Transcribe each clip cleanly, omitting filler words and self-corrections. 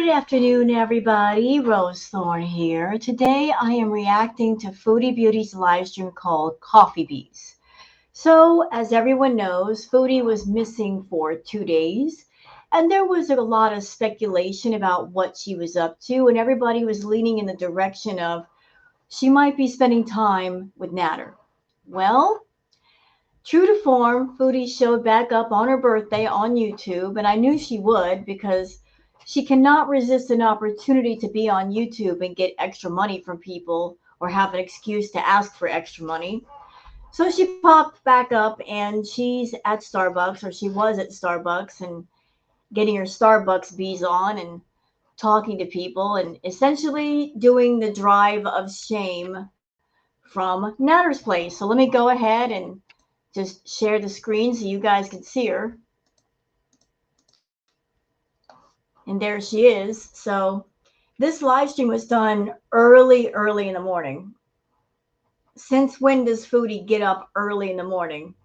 Good afternoon, everybody. Rose Thorn here. Today I am reacting to Foodie Beauty's live stream called Coffee Beeze. So, as everyone knows, Foodie was missing for 2 days, and there was a lot of speculation about what she was up to, and everybody was leaning in the direction of she might be spending time with Natter. Well, true to form, Foodie showed back up on her birthday on YouTube, and I knew she would because she cannot resist an opportunity to be on YouTube and get extra money from people or have an excuse to ask for extra money. So she popped back up and she's at Starbucks, or she was at Starbucks, and getting her Starbucks bees on and talking to people and essentially doing the drive of shame from Natter's Place. So let me go ahead and just share the screen so you guys can see her. And there she is. So this live stream was done early in the morning. Since when does Foodie get up early in the morning?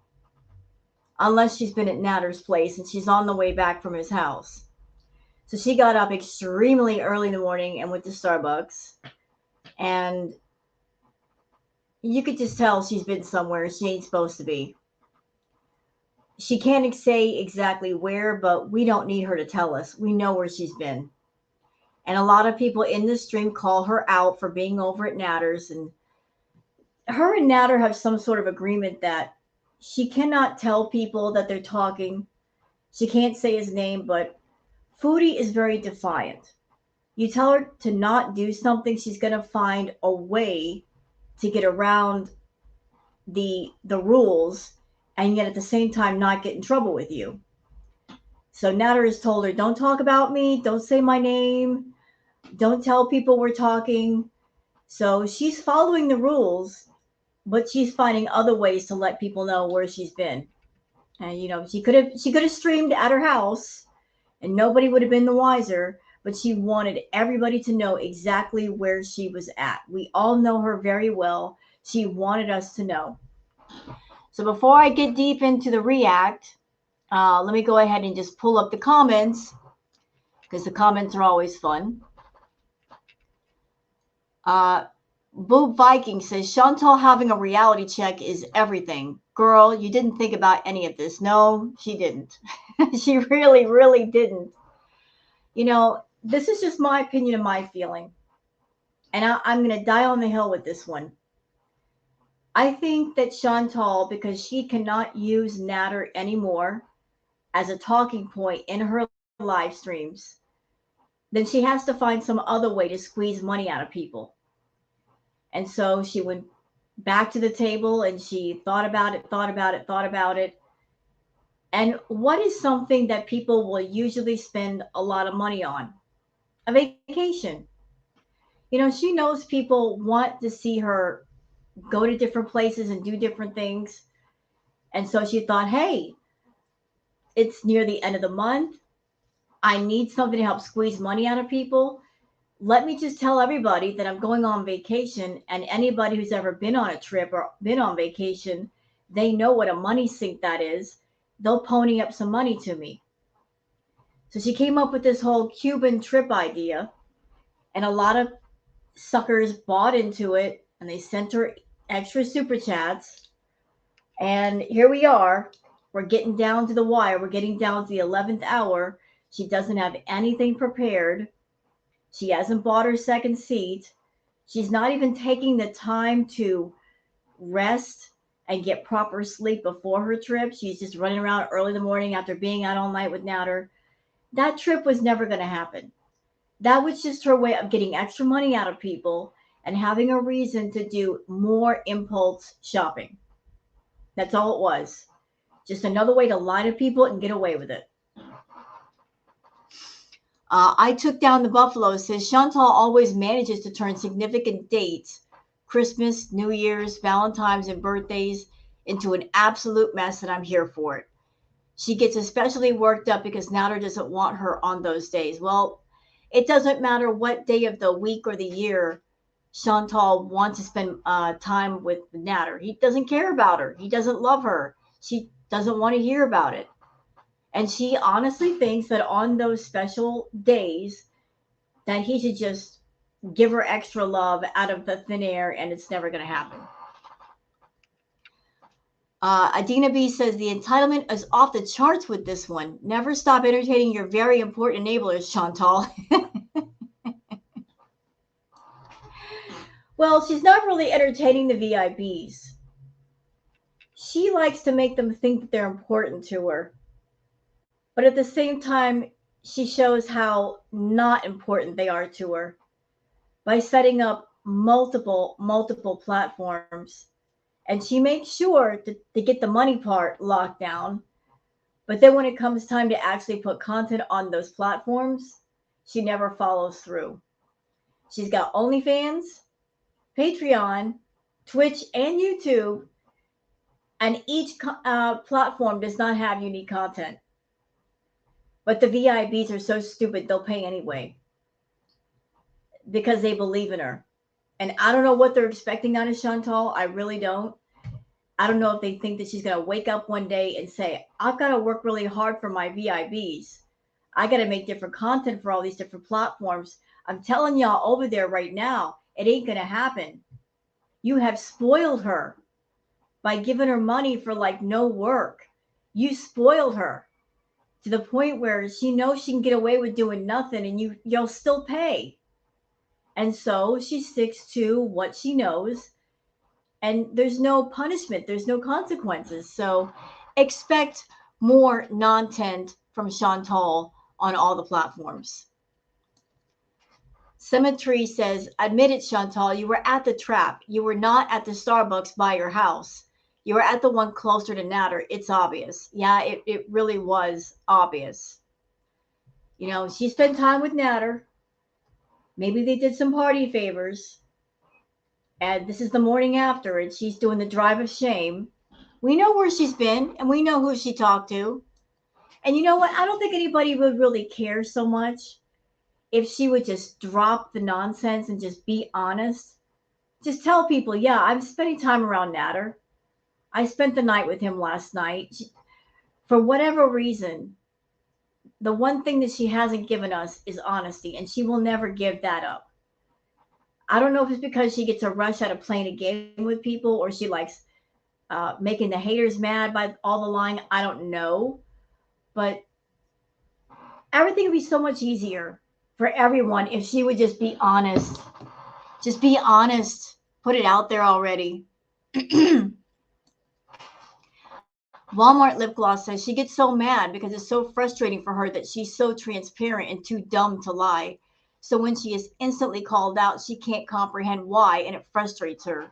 Unless she's been at Natter's Place and she's on the way back from his house. So she got up extremely early in the morning and went to Starbucks. And you could just tell she's been somewhere she ain't supposed to be. She can't say exactly where, but we don't need her to tell us. We know where she's been. And a lot of people in the stream call her out for being over at Natter's. And her and Natter have some sort of agreement that she cannot tell people that they're talking. She can't say his name, but Foodie is very defiant. You tell her to not do something, she's going to find a way to get around the rules and yet at the same time not get in trouble with you. So Natter has told her, don't talk about me, don't say my name, don't tell people we're talking. So she's following the rules, but she's finding other ways to let people know where she's been. And she could have streamed at her house and nobody would have been the wiser, but she wanted everybody to know exactly where she was at. We all know her very well. She wanted us to know. So before I get deep into the react, let me go ahead and just pull up the comments because the comments are always fun. Boob Viking says, Chantal having a reality check is everything. Girl, you didn't think about any of this. No, she didn't. She really didn't. This is just my opinion and my feeling. And I'm going to die on the hill with this one. I think that Chantal, because she cannot use Natter anymore as a talking point in her live streams, then she has to find some other way to squeeze money out of people. And so she went back to the table and she thought about it. And what is something that people will usually spend a lot of money on? A vacation. She knows people want to see her go to different places and do different things. And so she thought, hey, it's near the end of the month. I need something to help squeeze money out of people. Let me just tell everybody that I'm going on vacation, and anybody who's ever been on a trip or been on vacation, they know what a money sink that is. They'll pony up some money to me. So she came up with this whole Cuban trip idea, and a lot of suckers bought into it, and they sent her extra super chats. And here we are. We're getting down to the wire. We're getting down to the 11th hour. She doesn't have anything prepared. She hasn't bought her second seat. She's not even taking the time to rest and get proper sleep before her trip. She's just running around early in the morning after being out all night with Natter. That trip was never going to happen. That was just her way of getting extra money out of people and having a reason to do more impulse shopping. That's all it was. Just another way to lie to people and get away with it. I took down the buffalo, says Chantal always manages to turn significant dates, Christmas, New Year's, Valentine's, and birthdays, into an absolute mess, and I'm here for it. She gets especially worked up because Natter doesn't want her on those days. Well, it doesn't matter what day of the week or the year Chantal wants to spend time with Natter. He doesn't care about her. He doesn't love her. She doesn't want to hear about it. And she honestly thinks that on those special days, that he should just give her extra love out of the thin air, and it's never going to happen. Adina B says the entitlement is off the charts with this one. Never stop entertaining your very important enablers, Chantal. Well, she's not really entertaining the VIPs. She likes to make them think that they're important to her. But at the same time, she shows how not important they are to her by setting up multiple platforms. And she makes sure to get the money part locked down. But then when it comes time to actually put content on those platforms, she never follows through. She's got OnlyFans, Patreon, Twitch, and YouTube, and each platform does not have unique content. But the VIPs are so stupid, they'll pay anyway because they believe in her. And I don't know what they're expecting out of Chantal. I really don't. I don't know if they think that she's going to wake up one day and say, I've got to work really hard for my VIPs. I got to make different content for all these different platforms. I'm telling y'all over there right now, it ain't going to happen. You have spoiled her by giving her money for like no work. You spoiled her to the point where she knows she can get away with doing nothing, and you'll still pay. And so she sticks to what she knows, and there's no punishment, there's no consequences. So expect more non-tent from Chantal on all the platforms. Symmetry says, admit it, Chantal, you were at the trap. You were not at the Starbucks by your house. You were at the one closer to Natter. It's obvious. Yeah, it really was obvious. You know, she spent time with Natter. Maybe they did some party favors. And this is the morning after, and she's doing the drive of shame. We know where she's been, and we know who she talked to. And you know what? I don't think anybody would really care so much if she would just drop the nonsense and just be honest. Just tell people, yeah, I'm spending time around Natter. I spent the night with him last night. For whatever reason, the one thing that she hasn't given us is honesty, and she will never give that up. I don't know if it's because she gets a rush out of playing a game with people, or she likes making the haters mad by all the lying. I don't know. But everything would be so much easier for everyone if she would just be honest. Just be honest. Put it out there already. Walmart lip gloss says she gets so mad because it's so frustrating for her that she's so transparent and too dumb to lie. So when she is instantly called out, she can't comprehend why, and it frustrates her.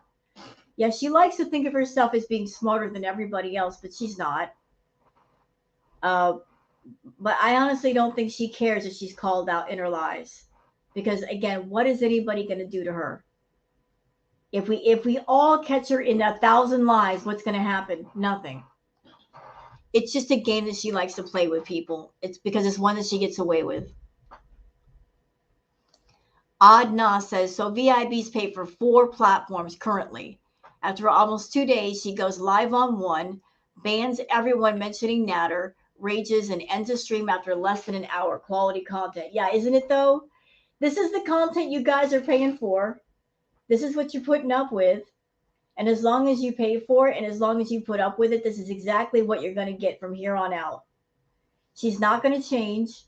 Yeah, she likes to think of herself as being smarter than everybody else, but she's not. But I honestly don't think she cares if she's called out in her lies. Because again, what is anybody going to do to her? If we all catch her in 1,000 lies, what's going to happen? Nothing. It's just a game that she likes to play with people. It's because it's one that she gets away with. Adna says, so VIPs pay for 4 platforms currently. After almost 2 days, she goes live on one, bans everyone mentioning Natter, rages, and ends the stream after less than an hour. Quality content. Yeah, isn't it though? This is the content you guys are paying for. This is what you're putting up with. And as long as you pay for it and as long as you put up with it, this is exactly what you're going to get from here on out. She's not going to change.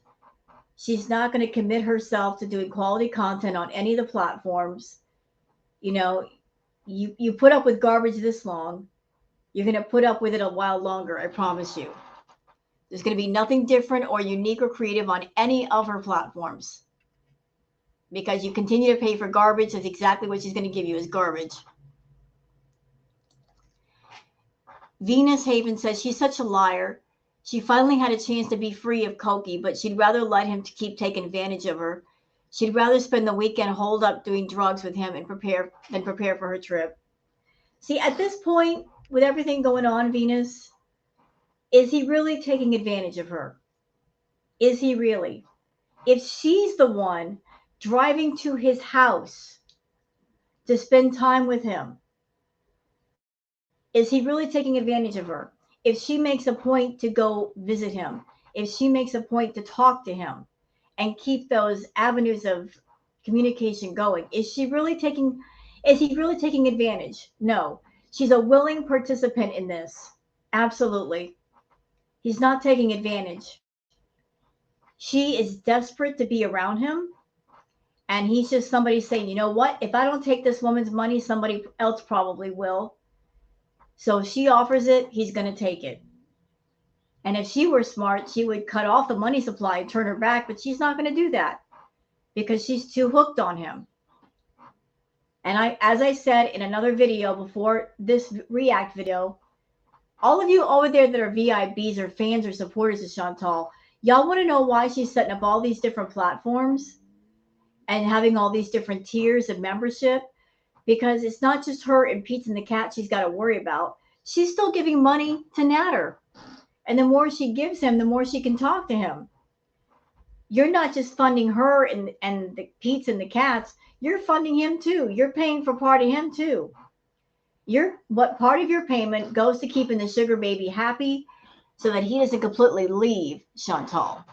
She's not going to commit herself to doing quality content on any of the platforms. You know, you put up with garbage this long, you're going to put up with it a while longer, I promise you. There's going to be nothing different or unique or creative on any of her platforms. Because you continue to pay for garbage, that's exactly what she's going to give you is garbage. Venus Haven says she's such a liar. She finally had a chance to be free of Koki, but she'd rather let him to keep taking advantage of her. She'd rather spend the weekend holed up doing drugs with him and prepare for her trip. See, at this point, with everything going on, Venus, is he really taking advantage of her? Is he really? If she's the one driving to his house to spend time with him, is he really taking advantage of her? If she makes a point to go visit him, if she makes a point to talk to him, and keep those avenues of communication going. Is he really taking advantage? No. She's a willing participant in this. Absolutely. He's not taking advantage. She is desperate to be around him. And he's just somebody saying, you know what? If I don't take this woman's money, somebody else probably will. So if she offers it, he's going to take it. And if she were smart, she would cut off the money supply and turn her back. But she's not going to do that because she's too hooked on him. And as I said in another video before this react video, all of you over there that are VIBs or fans or supporters of Chantal, y'all want to know why she's setting up all these different platforms and having all these different tiers of membership? Because it's not just her and Pete and the cat she's got to worry about. She's still giving money to Natter. And the more she gives him, the more she can talk to him. You're not just funding her and the Pete's and the cats. You're funding him too. You're paying for part of him too. What part of your payment goes to keeping the sugar baby happy so that he doesn't completely leave Chantal.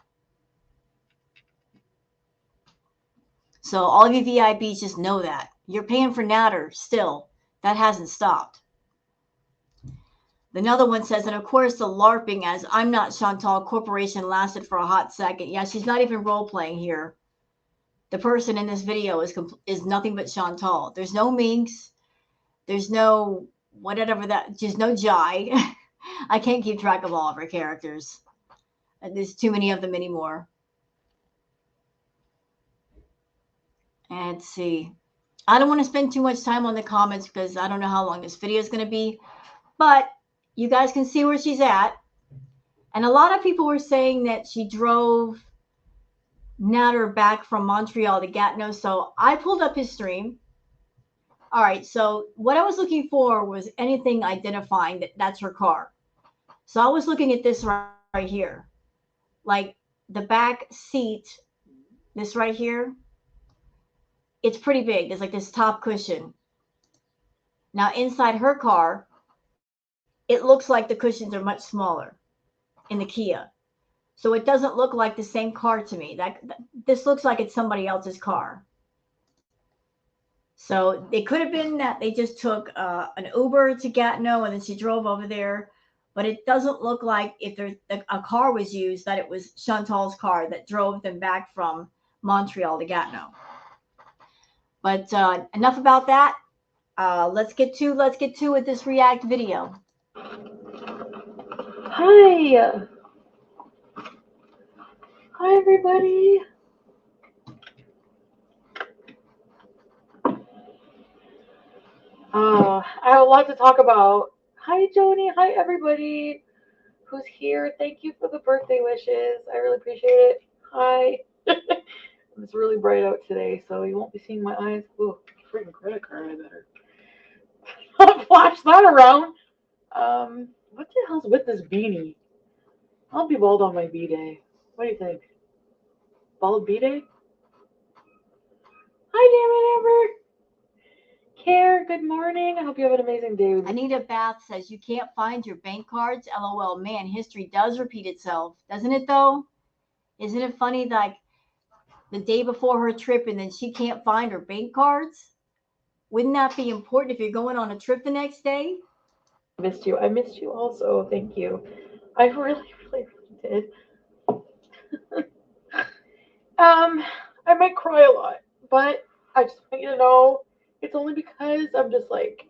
So all of you VIBs just know that. You're paying for Natter still. That hasn't stopped. Another one says, and of course the LARPing as I'm Not Chantal Corporation lasted for a hot second. Yeah, she's not even role-playing here. The person in this video is nothing but Chantal. There's no Minx. There's no whatever that, there's no Jai. I can't keep track of all of her characters. There's too many of them anymore. And let's see. I don't want to spend too much time on the comments because I don't know how long this video is going to be. But you guys can see where she's at. And a lot of people were saying that she drove Natter back from Montreal to Gatineau. So I pulled up his stream. All right. So what I was looking for was anything identifying that that's her car. So I was looking at this right here. Like the back seat, this right here. It's pretty big. There's like this top cushion. Now inside her car, it looks like the cushions are much smaller in the Kia. So it doesn't look like the same car to me. This looks like it's somebody else's car. So it could have been that they just took an Uber to Gatineau and then she drove over there. But it doesn't look like if a car was used, that it was Chantal's car that drove them back from Montreal to Gatineau. But enough about that. Let's get to with this react video. Hi everybody. I have a lot to talk about. Hi Joni, hi everybody who's here. Thank you for the birthday wishes. I really appreciate it. Hi. It's really bright out today, so you won't be seeing my eyes. Ooh, freaking credit card, I better flash that around. What the hell's with this beanie? I'll be bald on my B-day. What do you think? Bald B-day? Hi, damn it, Amber. Care, good morning. I hope you have an amazing day. Anita Bath says you can't find your bank cards. LOL. Man, history does repeat itself, doesn't it though? Isn't it funny, like the day before her trip and then she can't find her bank cards? Wouldn't that be important if you're going on a trip the next day? I missed you. I missed you also. Thank you. I really, really, really did. I might cry a lot, but I just want you to know it's only because I'm just like,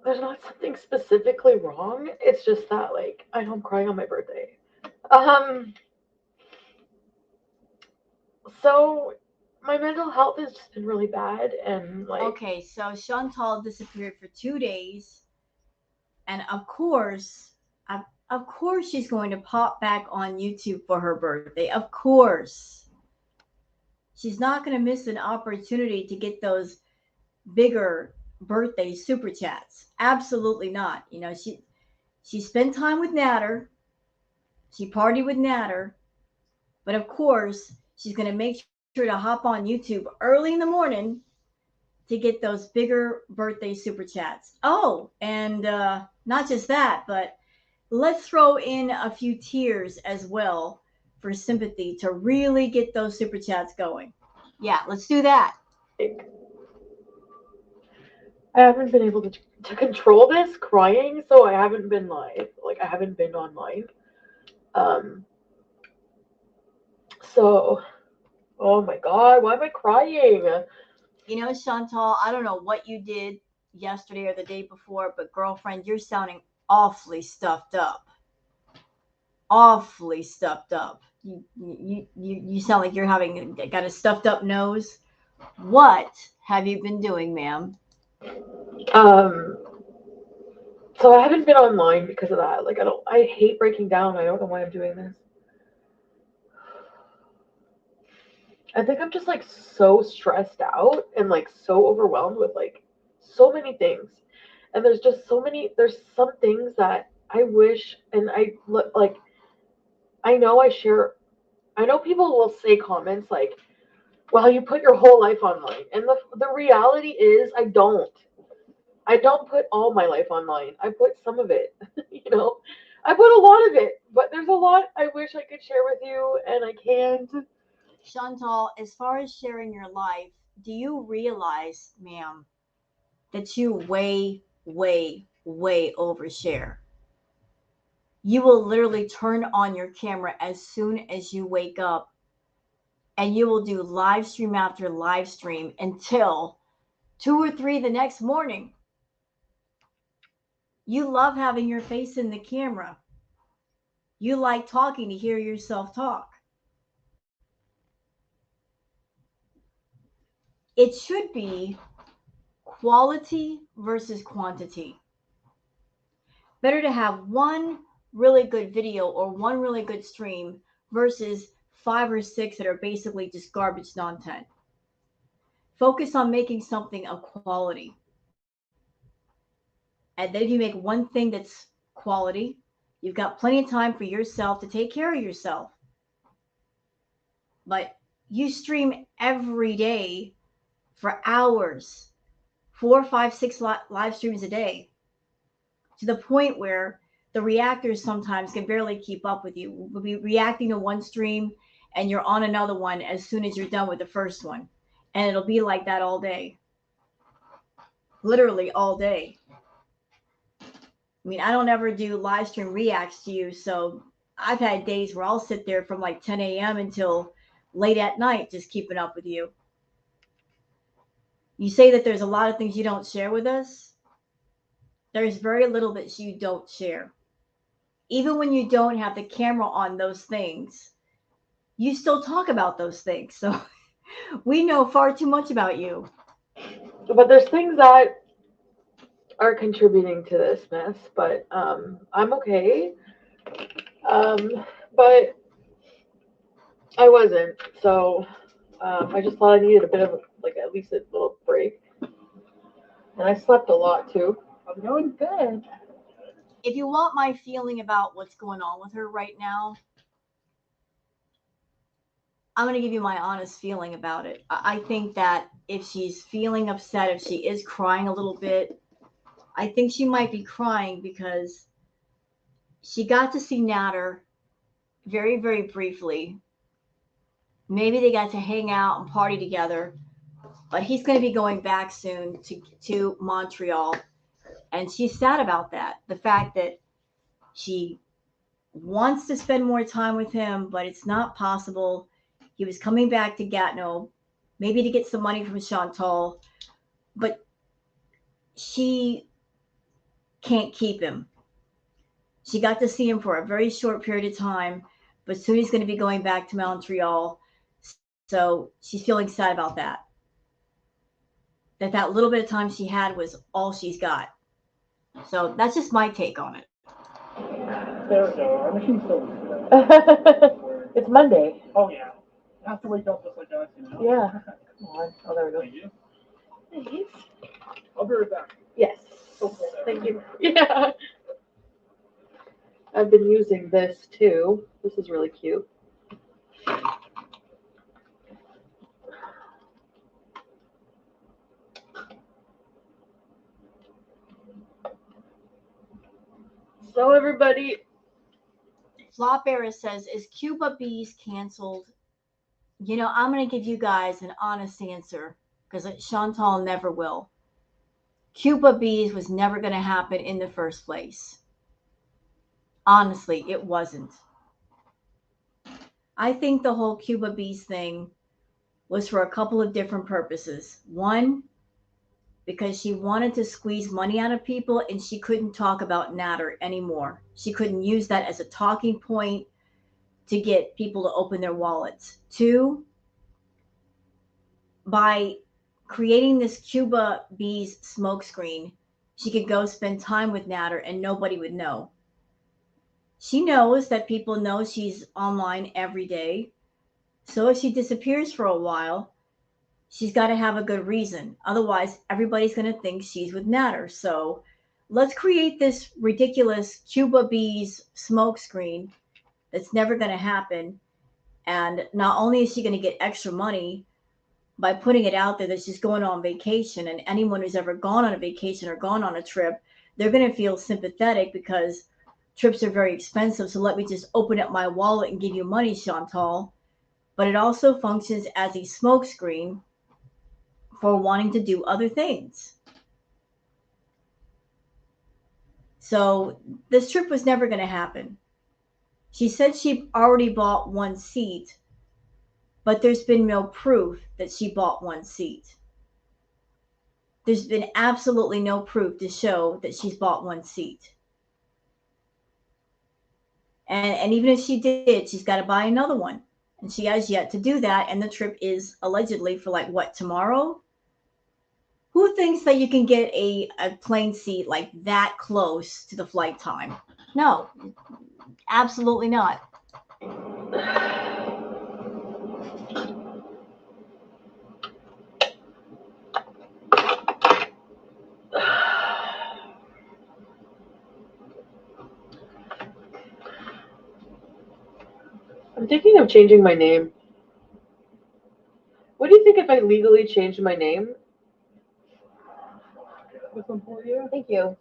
there's not something specifically wrong. It's just that, like, I know I'm crying on my birthday. So my mental health has just been really bad, and like. Okay, so Chantal disappeared for 2 days, and of course she's going to pop back on YouTube for her birthday. Of course. She's not going to miss an opportunity to get those bigger birthday super chats. Absolutely not. You know, she spent time with Natter. She partied with Natter. But of course, she's going to make sure to hop on YouTube early in the morning to get those bigger birthday super chats. Oh, and not just that, but let's throw in a few tears as well for sympathy to really get those super chats going. Yeah, let's do that. I haven't been able to control this crying, so I haven't been live. Like I haven't been online. Um. So, oh my God, why am I crying? You know, Chantal, I don't know what you did yesterday or the day before, but girlfriend, you're sounding awfully stuffed up. Awfully stuffed up. You sound like you're having got a stuffed up nose. What have you been doing, ma'am? Um. So I haven't been online because of that. Like I hate breaking down. I don't know why I'm doing this. I think I'm just like so stressed out and like so overwhelmed with like so many things. And there's just there's some things that I wish and I look like I know I know people will say comments like, well, you put your whole life online. And the reality is I don't. I don't put all my life online. I put some of it, you know. I put a lot of it, but there's a lot I wish I could share with you and I can't. Chantal, as far as sharing your life, do you realize, ma'am, that you way overshare? You will literally turn on your camera as soon as you wake up and you will do live stream after live stream until 2 or 3 the next morning. You love having your face in the camera. You like talking to hear yourself talk. It should be quality versus quantity. Better to have one really good video or one really good stream versus 5 or 6 that are basically just garbage content. Focus on making something of quality. And then if you make one thing that's quality, you've got plenty of time for yourself to take care of yourself. But you stream every day for hours, 4, 5, 6 live streams a day, to the point where the reactors sometimes can barely keep up with you. We'll be reacting to one stream and you're on another one as soon as you're done with the first one. And it'll be like that all day. Literally all day. I mean, I don't ever do live stream reacts to you, so I've had days where I'll sit there from like 10 a.m. until late at night just keeping up with you. You say that there's a lot of things you don't share with us. There's very little that you don't share. Even when you don't have the camera on those things, you still talk about those things. So we know far too much about you. But there's things that are contributing to this mess, but I'm okay. But I wasn't, so I just thought I needed a bit of like at least a little break, and I slept a lot too. I'm doing good. If you want my feeling about what's going on with her right now, I'm going to give you my honest feeling about it. I think that if she's feeling upset, if she is crying a little bit, I think she might be crying because she got to see Natter very briefly. Maybe they got to hang out and party together, but he's going to be going back soon to Montreal. And she's sad about that. The fact that she wants to spend more time with him, but it's not possible. He was coming back to Gatineau, maybe to get some money from Chantal, but she can't keep him. She got to see him for a very short period of time, but soon he's going to be going back to Montreal. So she's feeling sad about that. That little bit of time she had was all she's got. So that's just my take on it. There we go. Our machine's still. It's Monday. Oh yeah. I have to wake up just like us, you know? Yeah. Come on. Oh, there we go. Thank you. Thanks. I'll be right back. Yes. Okay. Thank you. Yeah. I've been using this too. This is really cute. So everybody, Flop Era says, is Cuba Beeze canceled? You know, I'm going to give you guys an honest answer because Chantal never will. Cuba Beeze was never going to happen in the first place. Honestly, it wasn't. I think the whole Cuba Beeze thing was for a couple of different purposes. One, because she wanted to squeeze money out of people and she couldn't talk about Natter anymore. She couldn't use that as a talking point to get people to open their wallets. Two, by creating this Cuba Beeze smokescreen, she could go spend time with Natter and nobody would know. She knows that people know she's online every day. So if she disappears for a while, she's got to have a good reason. Otherwise, everybody's going to think she's with Natter. So let's create this ridiculous Cuba Beeze smokescreen that's never going to happen. And not only is she going to get extra money by putting it out there that she's going on vacation, and anyone who's ever gone on a vacation or gone on a trip, they're going to feel sympathetic because trips are very expensive. So let me just open up my wallet and give you money, Chantal. But it also functions as a smokescreen for wanting to do other things. So this trip was never going to happen. She said she already bought one seat, but there's been no proof that she bought one seat. There's been absolutely no proof to show that she's bought one seat. And even if she did, she's got to buy another one. And she has yet to do that. And the trip is allegedly for like what, tomorrow? Who thinks that you can get a plane seat like that close to the flight time? No, absolutely not. I'm thinking of changing my name. What do you think if I legally changed my name? This one for you. Thank you.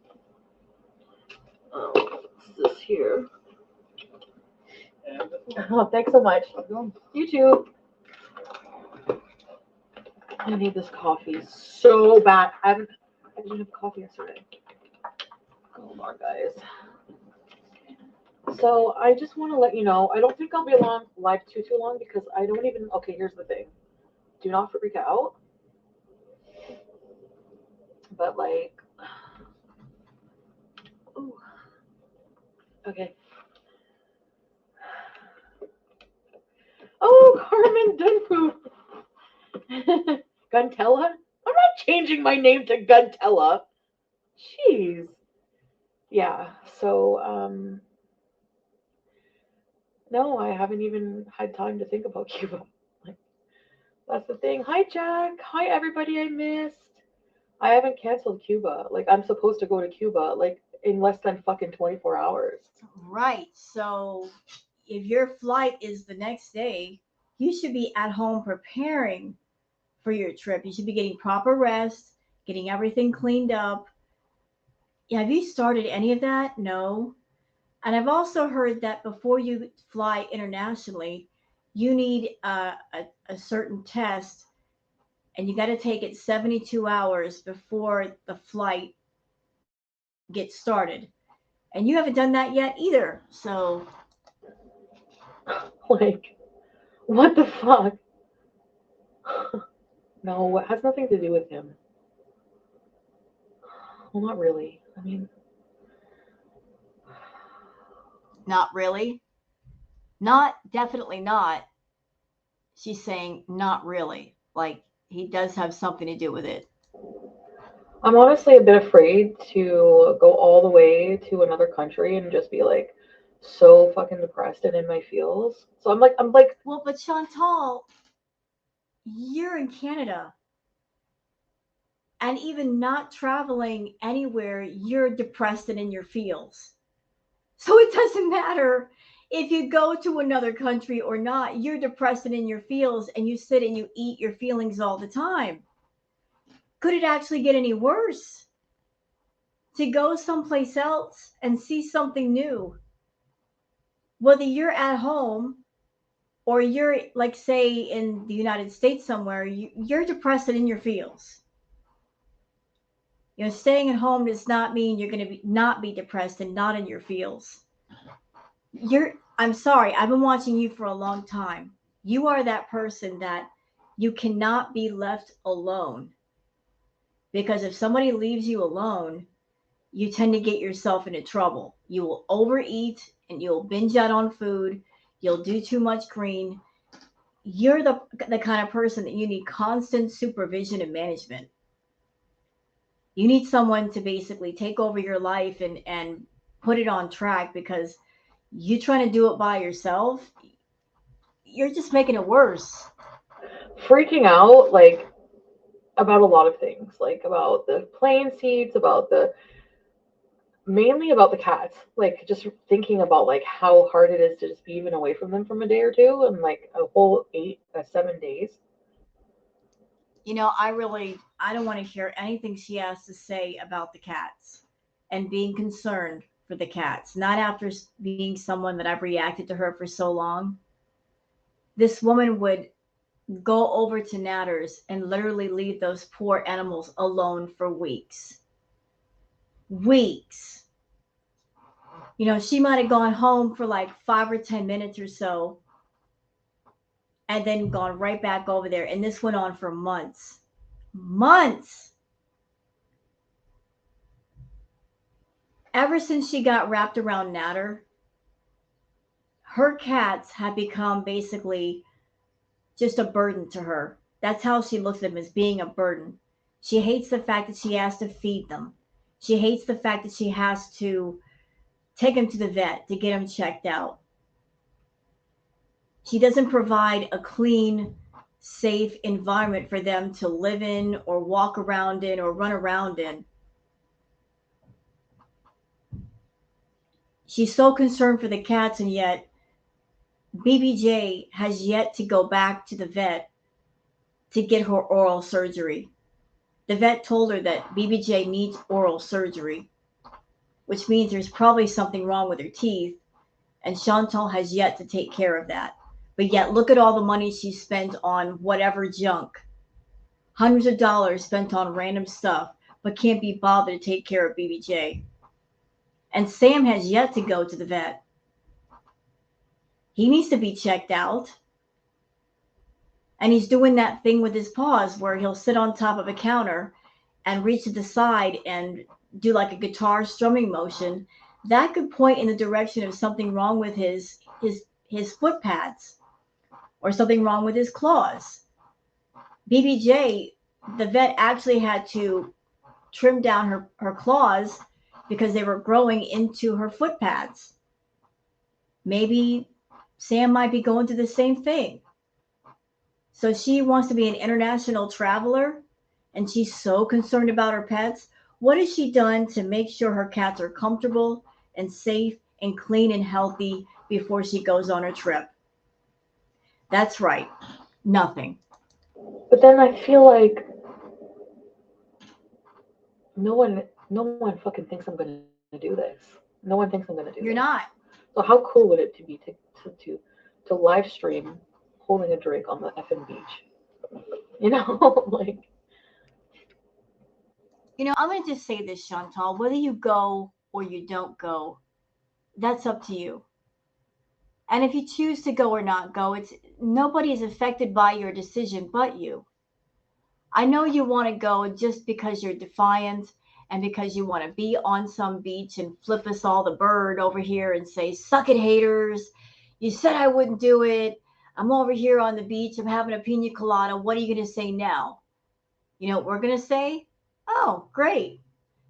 What's this here? Oh, thanks so much. You too. I need this coffee so bad. I didn't have coffee yesterday. Hold on, guys. So I just want to let you know, I don't think I'll be live too long because I don't even. Okay, here's the thing. Do not freak out. But like, ooh. Okay. Oh, Carmen Dunfu. Guntella? I'm not changing my name to Guntella. Jeez. Yeah, so, no, I haven't even had time to think about Cuba. Like, that's the thing. Hi, Jack. Hi, everybody I missed. I haven't canceled Cuba. Like, I'm supposed to go to Cuba, like, in less than fucking 24 hours. Right. So if your flight is the next day, you should be at home preparing for your trip. You should be getting proper rest, getting everything cleaned up. Have you started any of that? No. And I've also heard that before you fly internationally, you need a certain test and you got to take it 72 hours before the flight gets started. And you haven't done that yet either. So, Like, what the fuck? No, it has nothing to do with him. Well, not really. I mean, not really. Not, definitely not. She's saying, not really. Like, he does have something to do with it. I'm honestly a bit afraid to go all the way to another country and just be like so fucking depressed and in my feels. So I'm like, Well, but Chantal, you're in Canada. And even not traveling anywhere, you're depressed and in your feels. So it doesn't matter if you go to another country or not, you're depressed and in your feels, and you sit and you eat your feelings all the time. Could it actually get any worse? To go someplace else and see something new, whether you're at home or you're, like, say, in the United States somewhere, you're depressed and in your feels. Staying at home does not mean you're going to not be depressed and not in your feels. I'm sorry, I've been watching you for a long time. You are that person that you cannot be left alone, because if somebody leaves you alone, you tend to get yourself into trouble. You will overeat and you'll binge out on food. You'll do too much green. You're the kind of person that you need constant supervision and management. You need someone to basically take over your life and put it on track, because you trying to do it by yourself, you're just making it worse. Freaking out, like, about a lot of things, like about the plane seats, about the mainly about the cats, like just thinking about like how hard it is to just be even away from them from a day or two, and like a whole 7 days. I don't want to hear anything she has to say about the cats and being concerned for the cats. Not after being someone that I've reacted to her for so long. This woman would go over to Natters and literally leave those poor animals alone for weeks. Weeks. She might have gone home for like 5 or 10 minutes or so and then gone right back over there. And this went on for months. Months. Ever since she got wrapped around Natter, her cats have become basically just a burden to her. That's how she looks at them, as being a burden. She hates the fact that she has to feed them. She hates the fact that she has to take them to the vet to get them checked out. She doesn't provide a clean, safe environment for them to live in or walk around in or run around in. She's so concerned for the cats, and yet BBJ has yet to go back to the vet to get her oral surgery. The vet told her that BBJ needs oral surgery, which means there's probably something wrong with her teeth, and Chantal has yet to take care of that. But yet, look at all the money she spent on whatever junk. Hundreds of dollars spent on random stuff, but can't be bothered to take care of BBJ. And Sam has yet to go to the vet. He needs to be checked out. And he's doing that thing with his paws where he'll sit on top of a counter and reach to the side and do like a guitar strumming motion. That could point in the direction of something wrong with his foot pads, or something wrong with his claws. BBJ, the vet actually had to trim down her claws because they were growing into her foot pads. Maybe Sam might be going through the same thing. So she wants to be an international traveler, and she's so concerned about her pets. What has she done to make sure her cats are comfortable and safe and clean and healthy before she goes on her trip? That's right. Nothing. But then I feel like no one fucking thinks I'm gonna do this. No one thinks I'm gonna do this. You're not. So how cool would it to be to live stream holding a drink on the effing beach? Like, I'm going to just say this, Chantal. Whether you go or you don't go, that's up to you. And if you choose to go or not go, it's nobody is affected by your decision but you. I know you want to go just because you're defiant and because you want to be on some beach and flip us all the bird over here and say, "Suck it, haters. You said I wouldn't do it. I'm over here on the beach. I'm having a pina colada. What are you going to say now?" You know what we're going to say? "Oh, great.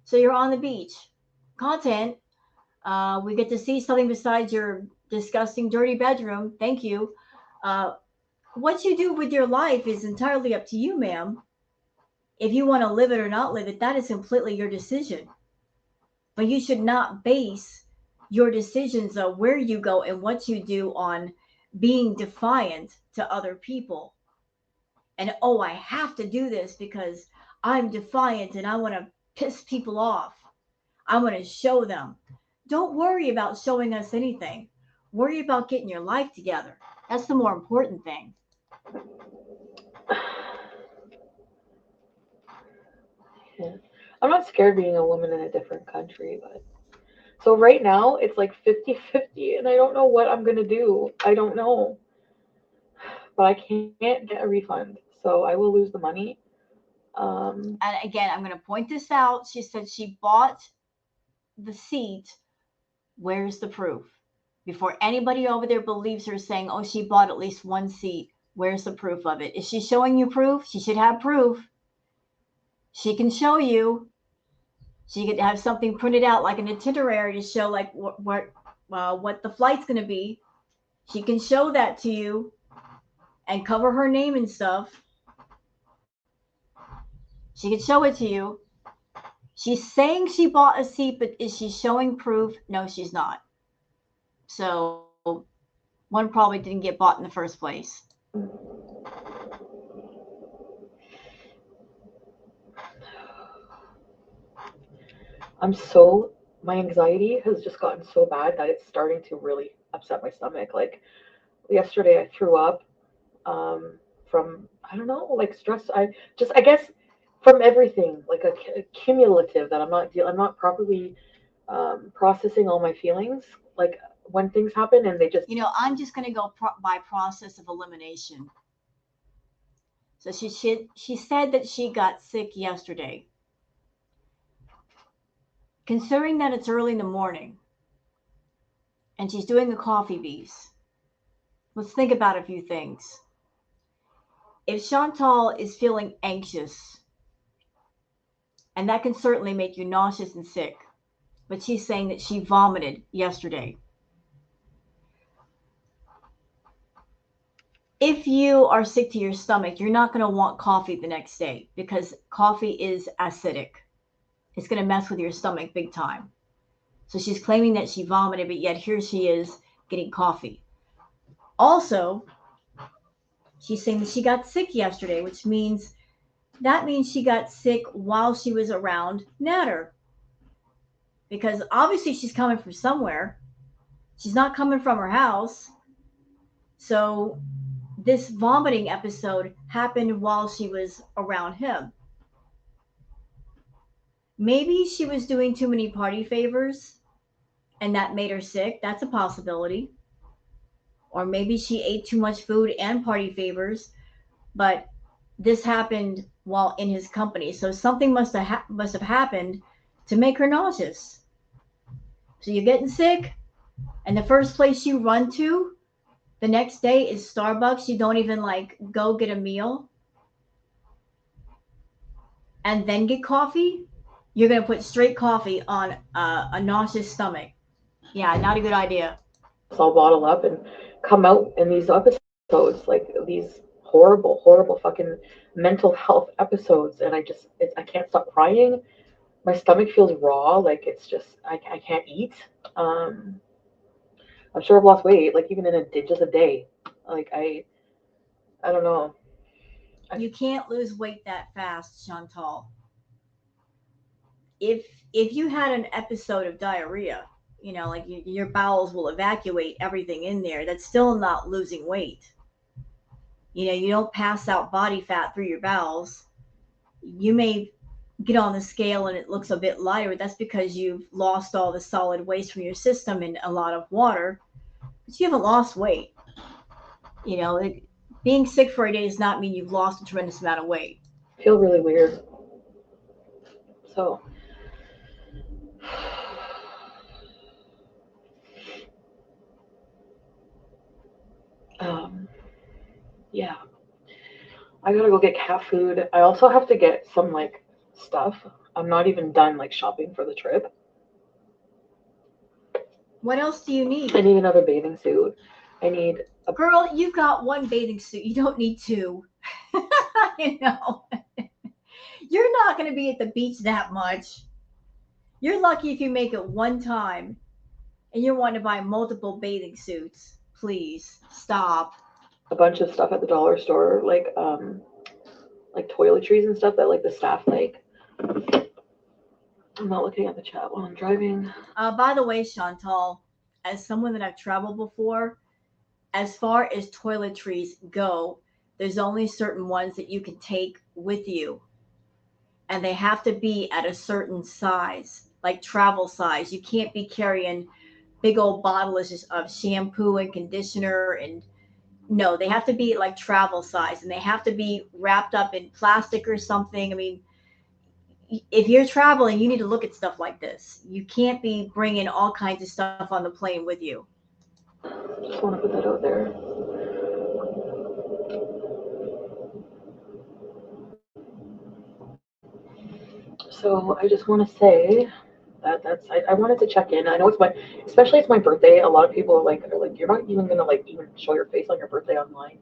So you're on the beach. Content. We get to see something besides your disgusting, dirty bedroom. Thank you. Uh, what you do with your life is entirely up to you, ma'am. If you want to live it or not live it, that is completely your decision. But you should not base your decisions of where you go and what you do on being defiant to other people. And, oh, I have to do this because I'm defiant and I want to piss people off. I want to show them. Don't worry about showing us anything. Worry about getting your life together. That's the more important thing. Yeah. I'm not scared being a woman in a different country, but so right now it's like 50-50 and I don't know what I'm going to do. I don't know. But I can't get a refund. So I will lose the money. And again, I'm going to point this out. She said she bought the seat. Where's the proof? Before anybody over there believes her saying, oh, she bought at least one seat, where's the proof of it? Is she showing you proof? She should have proof. She can show you. She could have something printed out like an itinerary to show like what the flight's going to be. She can show that to you and cover her name and stuff. She could show it to you. She's saying she bought a seat, but is she showing proof? No, she's not. So one probably didn't get bought in the first place. My anxiety has just gotten so bad that it's starting to really upset my stomach. Like yesterday, I threw up from, I don't know, like stress. I guess from everything, like a cumulative that I'm not properly processing all my feelings. Like when things happen and they just, I'm just going to go by process of elimination. So she said that she got sick yesterday. Considering that it's early in the morning and she's doing a coffee beeze, let's think about a few things. If Chantal is feeling anxious, and that can certainly make you nauseous and sick, but she's saying that she vomited yesterday. If you are sick to your stomach, you're not going to want coffee the next day because coffee is acidic. It's going to mess with your stomach big time. So she's claiming that she vomited, but yet here she is getting coffee. Also, she's saying that she got sick yesterday, which means she got sick while she was around Natter. Because obviously she's coming from somewhere. She's not coming from her house. So this vomiting episode happened while she was around him. Maybe she was doing too many party favors and that made her sick. That's a possibility. Or maybe she ate too much food and party favors, but this happened while in his company. So something must have happened to make her nauseous. So you're getting sick, and the first place you run to the next day is Starbucks. You don't even like go get a meal and then get coffee. You're gonna put straight coffee on a nauseous stomach. Yeah, not a good idea. all bottle up and come out in these episodes, like these horrible fucking mental health episodes, and I can't stop crying. My stomach feels raw, like it's just I can't eat. Um, I'm sure I've lost weight, like even in just a day. Like I don't know. You can't lose weight that fast, Chantal. If you had an episode of diarrhea, like your bowels will evacuate everything in there. That's still not losing weight. You don't pass out body fat through your bowels. You may get on the scale and it looks a bit lighter. That's because you've lost all the solid waste from your system and a lot of water, but you haven't lost weight. Being sick for a day does not mean you've lost a tremendous amount of weight. I feel really weird. So um yeah. I gotta go get cat food. I also have to get some like stuff. I'm not even done like shopping for the trip. What else do you need? I need another bathing suit. I need a Girl, you've got one bathing suit. You don't need two. you know, you're not going to be at the beach that much. You're lucky if you make it one time and you're wanting to buy multiple bathing suits. Please stop. a bunch of stuff at the dollar store, like toiletries and stuff that like the staff like. I'm not looking at the chat while I'm driving. By the way, Chantal, as someone that I've traveled before, as far as toiletries go, there's only certain ones that you can take with you, and they have to be at a certain size, like travel size. You can't be carrying big old bottles of shampoo and conditioner, and no, they have to be like travel size, and they have to be wrapped up in plastic or something. I mean, if you're traveling, you need to look at stuff like this. You can't be bringing all kinds of stuff on the plane with you. Just want to put that out there. So I just want to say I wanted to check in. I know it's my, especially it's my birthday. A lot of people are like you're not even gonna like even show your face on your birthday online.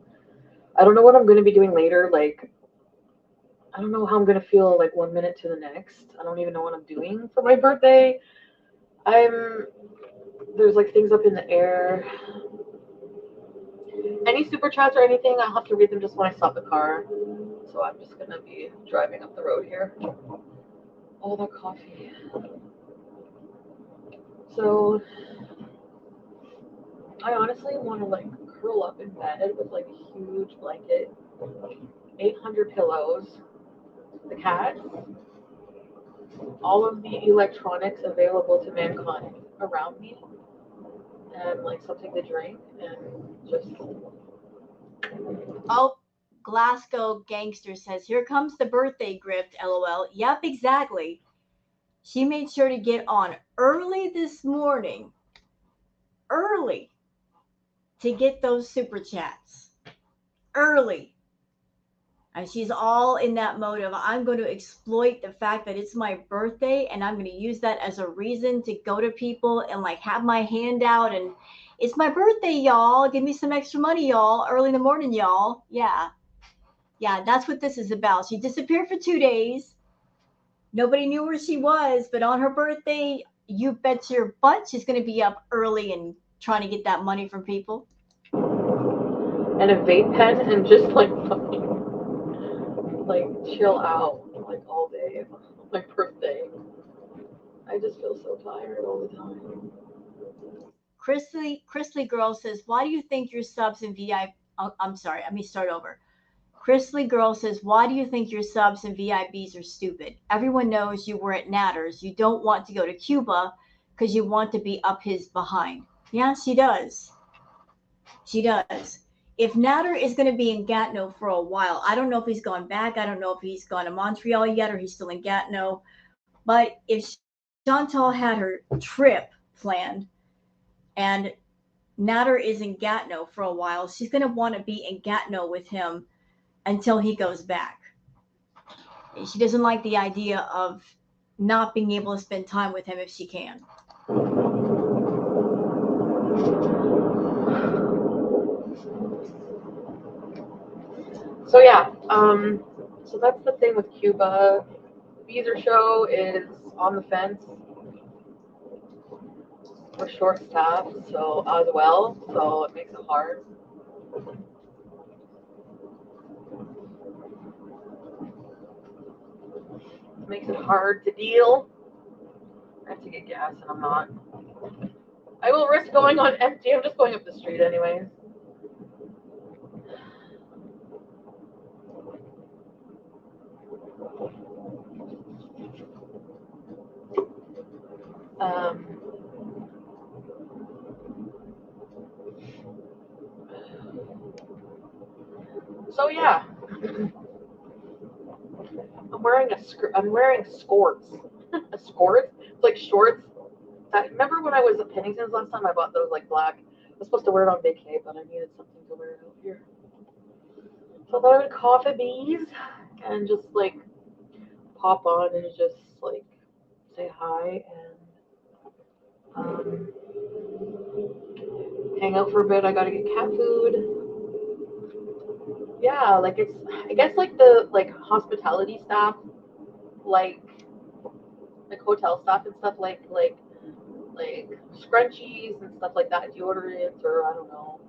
I don't know what I'm gonna be doing later. Like I don't know how I'm gonna feel like one minute to the next. I don't even know what I'm doing for my birthday. I'm there's like things up in the air. Any super chats or anything, I'll have to read them just when I stop the car. So I'm just gonna be driving up the road here. Oh, that coffee. So I honestly want to like curl up in bed with like a huge blanket, 800 pillows, the cats, all of the electronics available to mankind around me, and like something to drink, and just Oh, Glasgow Gangster says, "Here comes the birthday grift, lol." Yep, exactly. She made sure to get on early this morning, early, to get those super chats. Early. And she's all in that mode of, I'm going to exploit the fact that it's my birthday, and I'm going to use that as a reason to go to people and like have my hand out and it's my birthday, y'all. Give me some extra money, y'all. Early in the morning, y'all. Yeah. Yeah, that's what this is about. She disappeared for 2 days. Nobody knew where she was, but on her birthday, you bet your butt she's going to be up early and trying to get that money from people. and a vape pen and just like fucking like chill out like all day on my birthday. I just feel so tired all the time. Chrisley Girl says, "Why do you think your subs and VIP?" Oh, I'm sorry. Let me start over. Chrisley Girl says, "Why do you think your subs and VIPs are stupid? Everyone knows you were at Natter's. You don't want to go to Cuba because you want to be up his behind." Yeah, she does. She does. If Natter is going to be in Gatineau for a while, I don't know if he's gone back. I don't know if he's gone to Montreal yet or he's still in Gatineau. But if Chantal had her trip planned and Natter is in Gatineau for a while, she's going to want to be in Gatineau with him until he goes back. She doesn't like the idea of not being able to spend time with him if she can. So yeah, so that's the thing with Cuba. Beeze show is on the fence. We're short staffed, so as well, so it makes it hard. It makes it hard to deal. I have to get gas, and I'm not. I will risk going on empty. I'm just going up the street anyways. Um, so yeah, I'm wearing skirts. A skirt? It's like shorts. Remember when I was at Pennington's last time? I bought those like black. I was supposed to wear it on vacay, but I needed something to wear out here. So I thought I would coffee Beeze and just like pop on and just like say hi and hang out for a bit. I gotta get cat food. Yeah, like it's I guess like the like hospitality staff, like hotel staff and stuff like scrunchies and stuff like that, deodorant or I don't know.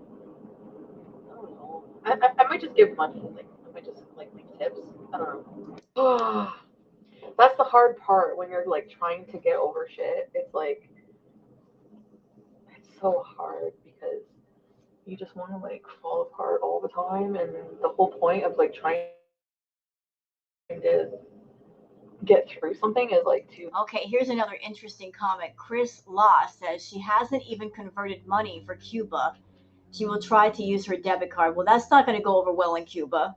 I don't know. I might just give money. Like I might just like leave tips. I don't know. That's the hard part when you're like trying to get over shit. It's like it's so hard because you just want to like fall apart all the time, and the whole point of like trying to get through something is like to. Okay, here's another interesting comment. Chris Law says she hasn't even converted money for Cuba. She will try to use her debit card. Well, that's not going to go over well in Cuba.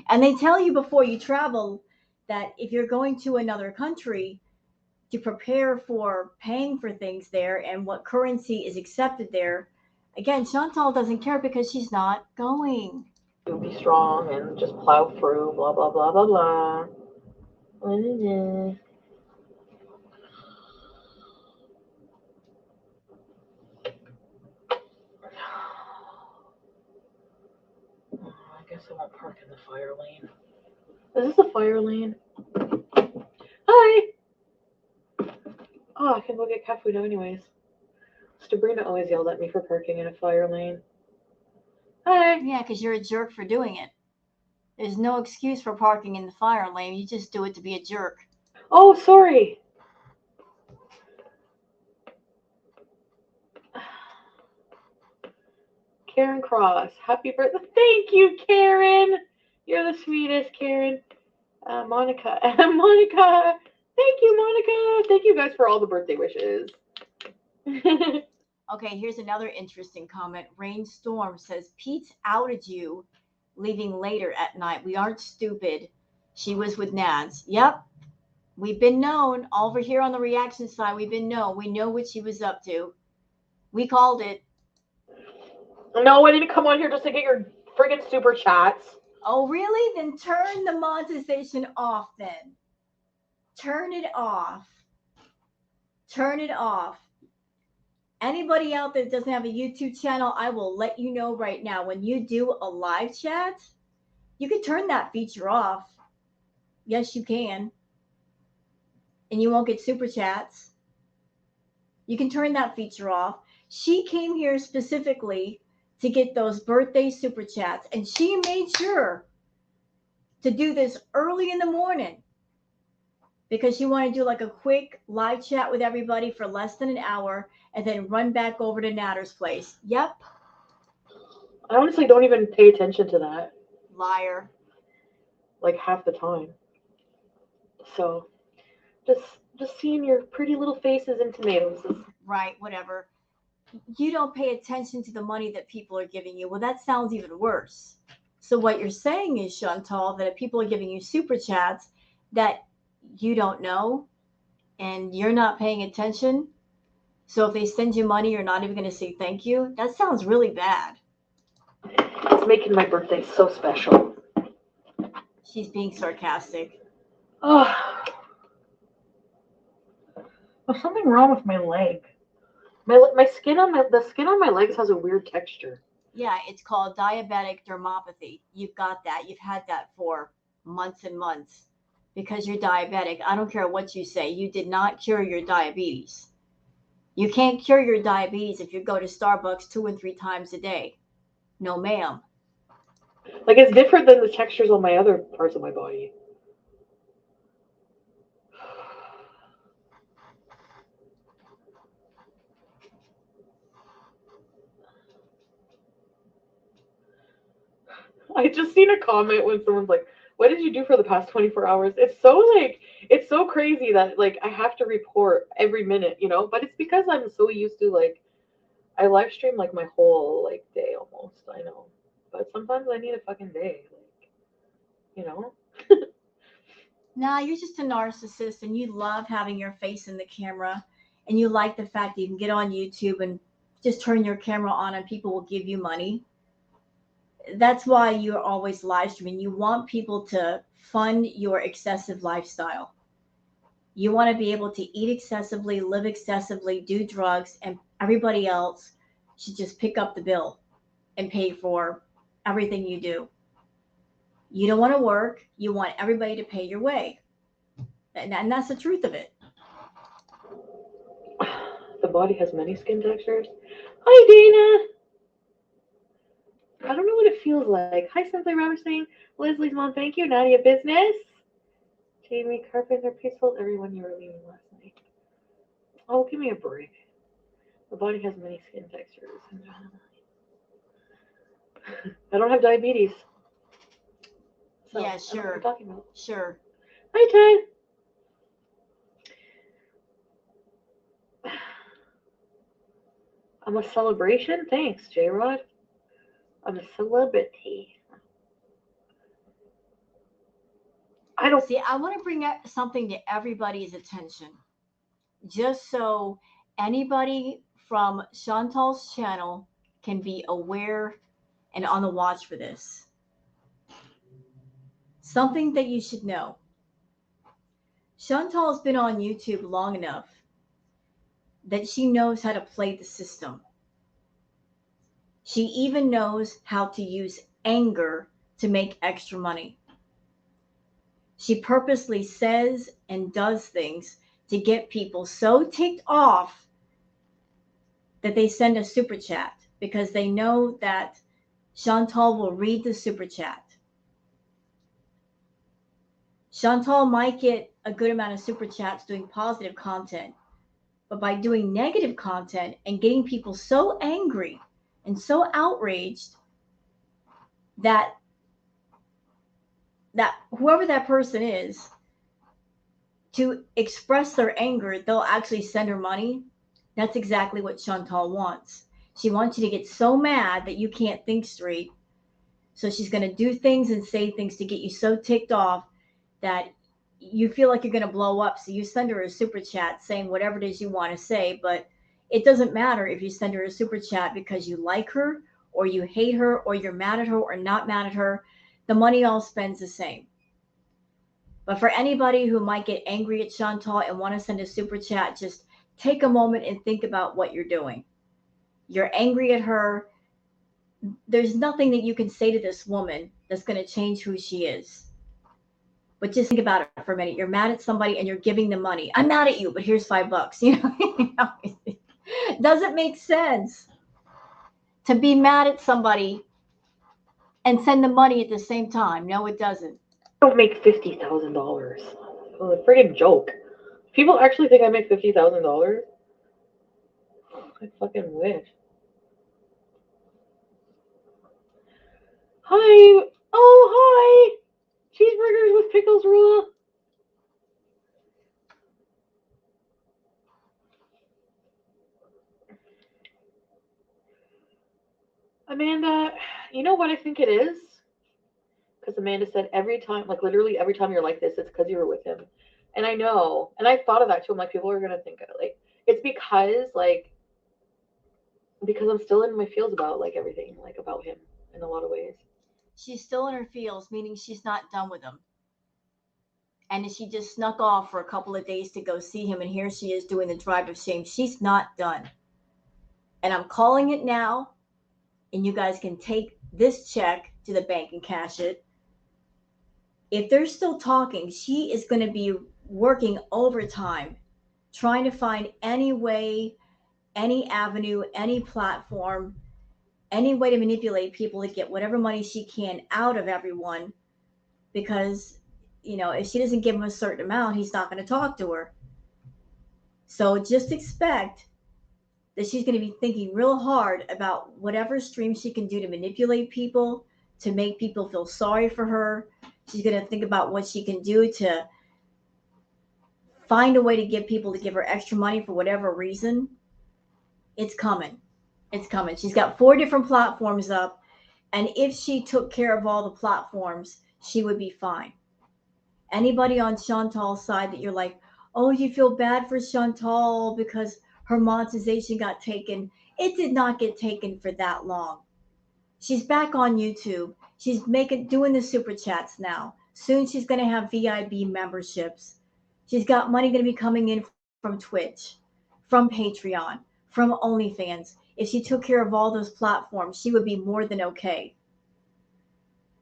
And they tell you before you travel that if you're going to another country, to prepare for paying for things there and what currency is accepted there. Again, Chantal doesn't care because she's not going. Be strong and just plow through. Blah blah blah blah blah. I guess I won't park in the fire lane. Is this a fire lane? Hi! Oh, I can go get cat food anyways. Sabrina always yelled at me for parking in a fire lane. Hi! Yeah, because you're a jerk for doing it. There's no excuse for parking in the fire lane. You just do it to be a jerk. Oh, sorry! Karen Cross, happy birthday. Thank you, Karen! You're the sweetest, Karen. Monica. Monica! Thank you, Monica! Thank you guys for all the birthday wishes. Okay, here's another interesting comment. Rainstorm says, Pete's outed you leaving later at night. We aren't stupid. She was with Nads. Yep. We've been known over here on the reaction side. We've been known. We know what she was up to. We called it. No, I didn't come on here just to get your friggin' super chats. Oh, really? Then turn the monetization off then. Turn it off. Turn it off. Anybody out there that doesn't have a YouTube channel, I will let you know right now. When you do a live chat, you can turn that feature off. Yes, you can. And you won't get super chats. You can turn that feature off. She came here specifically to get those birthday super chats, and she made sure to do this early in the morning because she wanted to do like a quick live chat with everybody for less than an hour and then run back over to Natter's place. Yep. I honestly don't even pay attention to that. Liar. Like half the time. So just seeing your pretty little faces and tomatoes. Right, whatever. You don't pay attention to the money that people are giving you. Well, that sounds even worse. So what you're saying is, Chantal, that if people are giving you super chats that you don't know and you're not paying attention, so if they send you money, you're not even going to say thank you. That sounds really bad. It's making my birthday so special. She's being sarcastic. Oh, there's something wrong with my leg. My skin on the skin on my legs has a weird texture. Yeah, it's called diabetic dermopathy. You've got that. You've had that for months and months because you're diabetic. I don't care what you say. You did not cure your diabetes. You can't cure your diabetes if you go to Starbucks 2 and 3 times a day. No, ma'am. Like it's different than the textures on my other parts of my body. I just seen a comment when someone's like, "What did you do for the past 24 hours?" It's so crazy that like I have to report every minute, you know. But it's because I'm so used to like I live stream like my whole like day almost. I know, but sometimes I need a fucking day, like you know. Nah, you're just a narcissist and you love having your face in the camera and you like the fact that you can get on YouTube and just turn your camera on and people will give you money. That's why you're always live streaming. You want people to fund your excessive lifestyle. You want to be able to eat excessively, live excessively, do drugs, and everybody else should just pick up the bill and pay for everything you do. You don't want to work. You want everybody to pay your way. And that's the truth of it. The body has many skin textures. Hi, Dana. I don't know what it feels like. Hi, Simply Ravishing. Leslie's mom, thank you. Nadia Business. Jamie Carpenter, peace told everyone you were leaving last night. Oh, give me a break. The body has many skin textures. I don't have diabetes. So, Yeah, I don't know what you're sure. talking about. Sure. Hi, Ty. I'm a celebration? Thanks, J-Rod. I'm a celebrity. I don't... See, I want to bring up something to everybody's attention, just so anybody from Chantal's channel can be aware and on the watch for this. Something that you should know. Chantal's been on YouTube long enough that she knows how to play the system. She even knows how to use anger to make extra money. She purposely says and does things to get people so ticked off that they send a super chat because they know that Chantal will read the super chat. Chantal might get a good amount of super chats doing positive content, but by doing negative content and getting people so angry and so outraged that whoever that person is, to express their anger, they'll actually send her money. That's exactly what Chantal wants. She wants you to get so mad that you can't think straight. So she's going to do things and say things to get you so ticked off that you feel like you're going to blow up. So you send her a super chat saying whatever it is you want to say, but it doesn't matter if you send her a super chat because you like her or you hate her or you're mad at her or not mad at her. The money all spends the same. But for anybody who might get angry at Chantal and want to send a super chat, just take a moment and think about what you're doing. You're angry at her. There's nothing that you can say to this woman that's going to change who she is. But just think about it for a minute. You're mad at somebody and you're giving them money. I'm mad at you, but here's $5. Does it make sense to be mad at somebody and send the money at the same time? No, it doesn't. I don't make $50,000. Oh, a friggin' joke. People actually think I make $50,000? I fucking wish. Hi! Oh, hi! Cheeseburgers with pickles rule. Amanda, you know what I think it is? Because Amanda said every time, like literally every time you're like this, it's because you were with him. And I know, and I thought of that too. I'm like, people are gonna think like it's because I'm still in my feels about like everything, like about him in a lot of ways. She's still in her feels, meaning she's not done with him. And she just snuck off for a couple of days to go see him, and here she is doing the drive of shame. She's not done. And I'm calling it now, and you guys can take this check to the bank and cash it. If they're still talking, she is going to be working overtime, trying to find any way, any avenue, any platform, any way to manipulate people to get whatever money she can out of everyone, because if she doesn't give him a certain amount, he's not going to talk to her. So just expect that she's going to be thinking real hard about whatever stream she can do to manipulate people, to make people feel sorry for her. She's going to think about what she can do to find a way to get people to give her extra money for whatever reason. It's coming. It's coming. She's got 4 different platforms up, and if she took care of all the platforms, she would be fine. Anybody on Chantal's side that you're like, oh, you feel bad for Chantal because her monetization got taken. It did not get taken for that long. She's back on YouTube. She's doing the super chats now. Soon she's going to have VIB memberships. She's got money going to be coming in from Twitch, from Patreon, from OnlyFans. If she took care of all those platforms, she would be more than okay.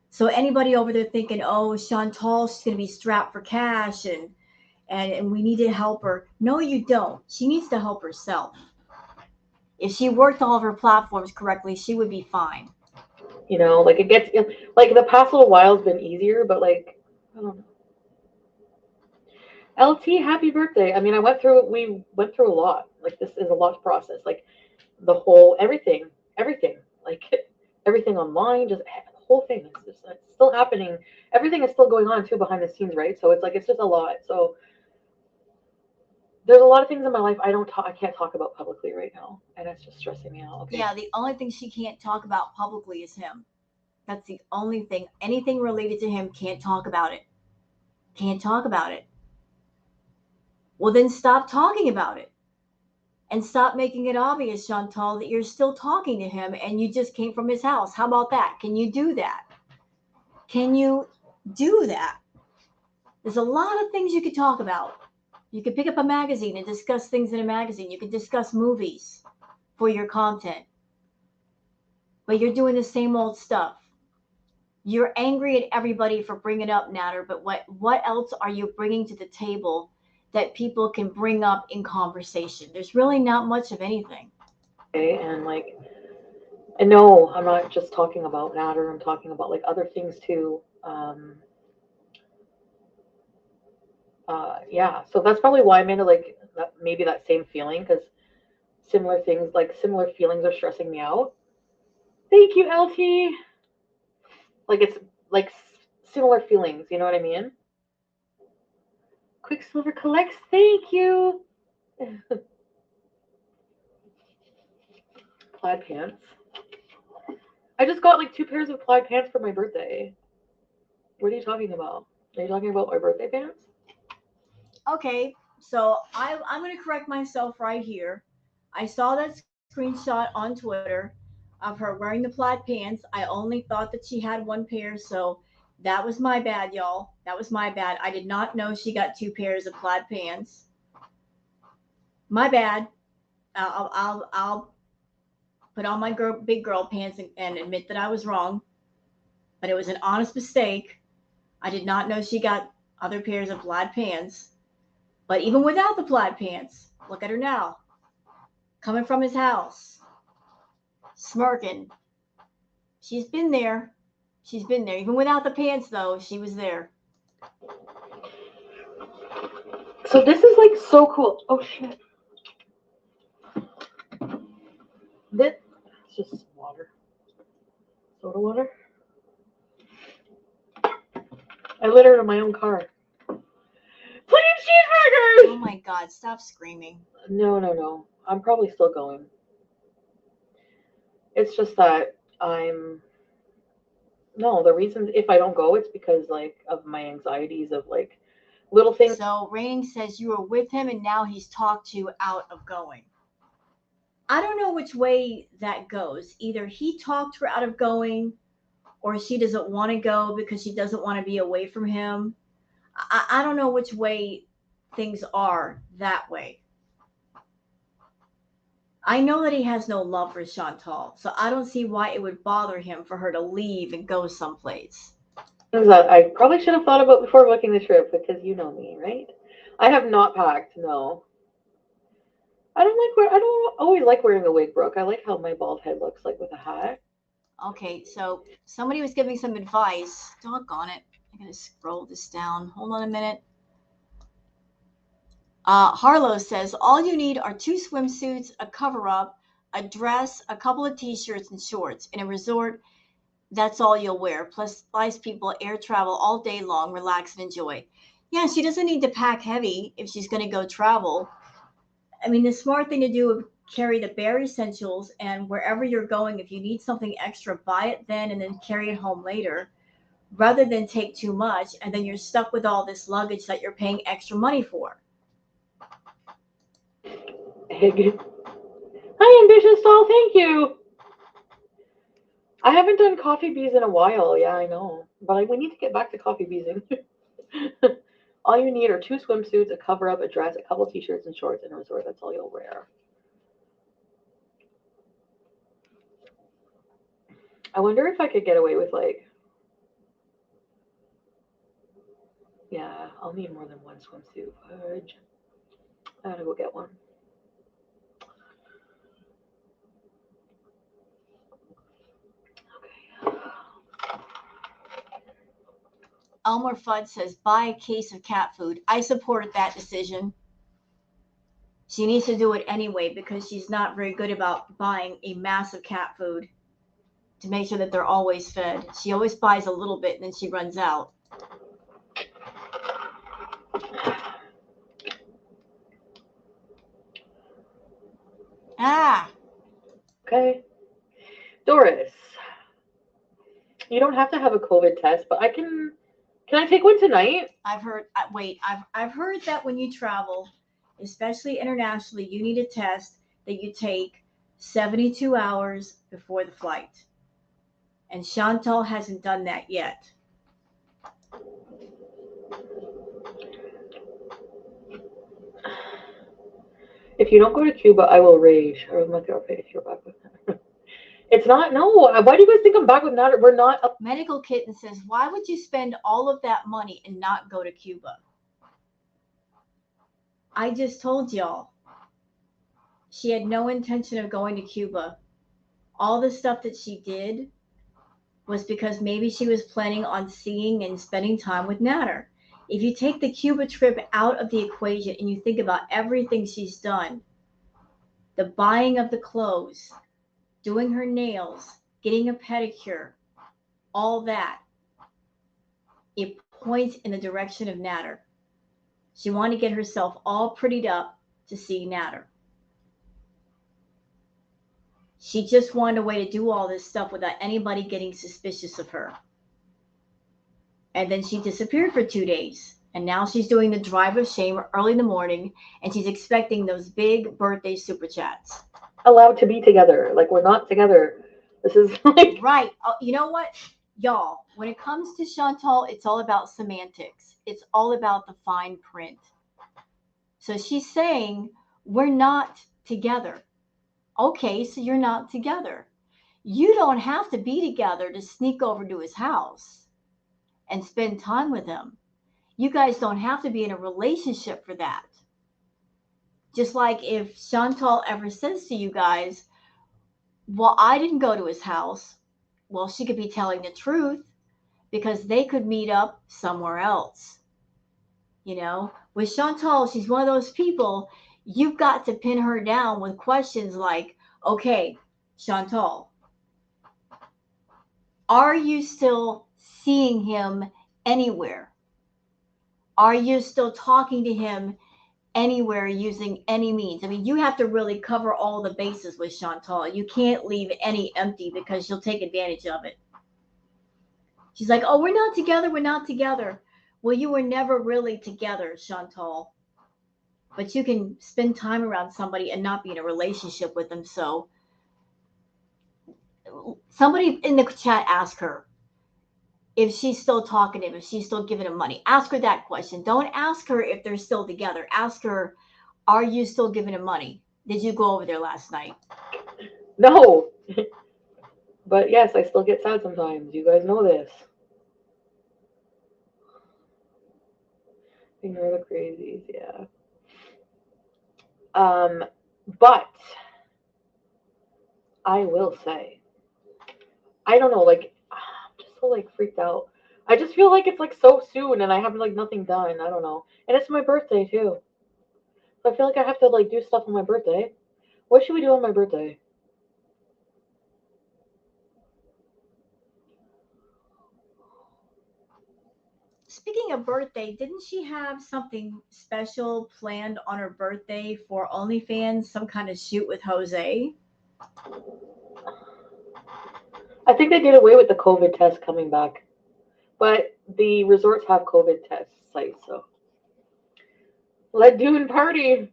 So anybody over there thinking, oh, Chantal, she's going to be strapped for cash and we need to help her. No, you don't. She needs to help herself. If she worked all of her platforms correctly, she would be fine. Like it gets, like the past little while has been easier, but like, I don't know. LT, happy birthday. I mean, we went through a lot. Like, this is a lot to process. Like, the whole, everything. Like, everything online, just the whole thing. It's still happening. Everything is still going on, too, behind the scenes, right? So it's like, it's just a lot. So there's a lot of things in my life I can't talk about publicly right now. And it's just stressing me out. Okay. Yeah, the only thing she can't talk about publicly is him. That's the only thing. Anything related to him, can't talk about it. Can't talk about it. Well, then stop talking about it. And stop making it obvious, Chantal, that you're still talking to him and you just came from his house. How about that? Can you do that? Can you do that? There's a lot of things you could talk about. You could pick up a magazine and discuss things in a magazine. You could discuss movies for your content. But you're doing the same old stuff. You're angry at everybody for bringing up Natter, but what else are you bringing to the table that people can bring up in conversation? There's really not much of anything. Okay, and like, and no, I'm not just talking about Natter. I'm talking about like other things too. Yeah, so that's probably why I'm into like that, maybe that same feeling, because similar things, like similar feelings, are stressing me out. Thank you, LT. Like, it's like similar feelings. You know what I mean? Quicksilver collects. Thank you. Plaid pants. I just got like 2 pairs of plaid pants for my birthday. What are you talking about? Are you talking about my birthday pants? Okay, so I'm going to correct myself right here. I saw that screenshot on Twitter of her wearing the plaid pants. I only thought that she had one pair, so that was my bad, y'all. That was my bad. I did not know she got 2 pairs of plaid pants. My bad. I'll put on my big girl pants and admit that I was wrong, but it was an honest mistake. I did not know she got other pairs of plaid pants. But even without the plaid pants, look at her now, coming from his house, smirking. She's been there. She's been there. Even without the pants, though, she was there. So this is like so cool. Oh shit. This it's just water. Soda water. I littered in my own car. Plain cheeseburgers! Oh my God, stop screaming. No. I'm probably still going. It's just that I'm no, the reason if I don't go, it's because like of my anxieties of like little things. So Raining says you were with him and now he's talked you out of going. I don't know which way that goes. Either he talked her out of going or she doesn't want to go because she doesn't want to be away from him. I don't know which way things are that way. I know that he has no love for Chantal, so I don't see why it would bother him for her to leave and go someplace. Things that I probably should have thought about before booking the trip, because you know me, right? I have not packed, no. I don't always like wearing a wig, Brooke. I like how my bald head looks like with a hat. Okay, so somebody was giving some advice. Doggone it. I gotta scroll this down. Hold on a minute. Harlow says all you need are 2 swimsuits, a cover up, a dress, a couple of t-shirts and shorts. In a resort, that's all you'll wear. Plus, flies people air travel all day long, relax and enjoy. Yeah, she doesn't need to pack heavy if she's going to go travel. I mean, the smart thing to do would carry the bare essentials, and wherever you're going, if you need something extra, buy it then and then carry it home later, rather than take too much and then you're stuck with all this luggage that you're paying extra money for. Egg. Hi, Ambitious Doll. Thank you. I haven't done coffee bees in a while. Yeah, I know. But we need to get back to coffee beesing. All you need are 2 swimsuits, a cover up, a dress, a couple t-shirts and shorts in a resort. That's all you'll wear. I wonder if I could get away with like, yeah, I'll need more than 1 swimsuit. Fudge. I gotta go get one. Okay. Elmer Fudd says, buy a case of cat food. I supported that decision. She needs to do it anyway because she's not very good about buying a massive cat food to make sure that they're always fed. She always buys a little bit and then she runs out. Ah. Okay. Doris, you don't have to have a COVID test, but can I take one tonight? I've heard that when you travel, especially internationally, you need a test that you take 72 hours before the flight. And Chantal hasn't done that yet. If you don't go to Cuba, I will rage. Or with my girlfriend if you're back with her. It's not, no. Why do you guys think I'm back with Nader? We're not. Medical Kitten says, why would you spend all of that money and not go to Cuba? I just told y'all. She had no intention of going to Cuba. All the stuff that she did was because maybe she was planning on seeing and spending time with Nader. If you take the Cuba trip out of the equation and you think about everything she's done, the buying of the clothes, doing her nails, getting a pedicure, all that, it points in the direction of Nader. She wanted to get herself all prettied up to see Nader. She just wanted a way to do all this stuff without anybody getting suspicious of her. And then she disappeared for 2 days. And now she's doing the drive of shame early in the morning, and she's expecting those big birthday super chats. Allowed to be together. Like, we're not together. This is like... Right. You know what? Y'all, when it comes to Chantal, it's all about semantics. It's all about the fine print. So she's saying, we're not together. Okay, so you're not together. You don't have to be together to sneak over to his house and spend time with him. You guys don't have to be in a relationship for that. Just like if Chantal ever says to you guys, well, I didn't go to his house. Well, she could be telling the truth because they could meet up somewhere else. You know, with Chantal, she's one of those people, you've got to pin her down with questions like, okay, Chantal, are you still seeing him anywhere? Are you still talking to him anywhere using any means? I mean, you have to really cover all the bases with Chantal. You can't leave any empty because she'll take advantage of it. She's like, oh, we're not together. We're not together. Well, you were never really together, Chantal. But you can spend time around somebody and not be in a relationship with them. So somebody in the chat asked her if she's still talking to him, if she's still giving him money. Ask her that question. Don't ask her if they're still together. Ask her, are you still giving him money? Did you go over there last night? No. But yes, I still get sad sometimes. You guys know this. Ignore the crazies, yeah. But I will say, I don't know, like, I'm just so like freaked out. I just feel like it's like so soon and I have like nothing done. I don't know. And it's my birthday too. So I feel like I have to like do stuff on my birthday. What should we do on my birthday? Speaking of birthday, didn't she have something special planned on her birthday for OnlyFans? Some kind of shoot with Jose? I think they did away with the COVID test coming back. But the resorts have COVID test sites, so. Let Dune party.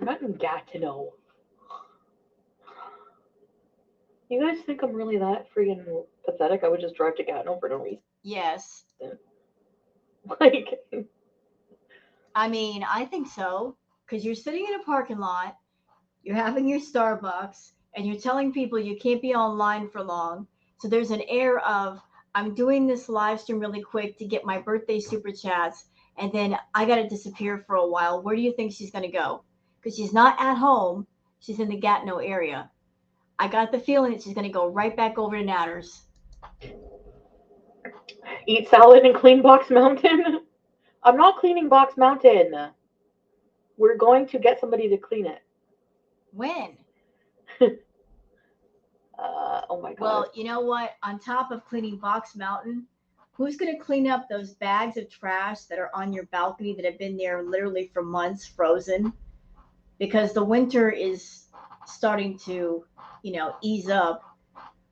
I'm not in Gatineau. You guys think I'm really that freaking pathetic? I would just drive to Gatineau for no reason. Yes. Like, I mean, I think so. Because you're sitting in a parking lot, you're having your Starbucks, and you're telling people you can't be online for long. So there's an air of, I'm doing this live stream really quick to get my birthday super chats, and then I got to disappear for a while. Where do you think she's going to go? Because she's not at home. She's in the Gatineau area. I got the feeling that she's going to go right back over to Natter's. Eat salad and clean Box Mountain. I'm not cleaning Box Mountain. We're going to get somebody to clean it. When? Oh my god. Well, you know what? On top of cleaning Box Mountain, who's going to clean up those bags of trash that are on your balcony that have been there literally for months, frozen? Because the winter is starting to, ease up.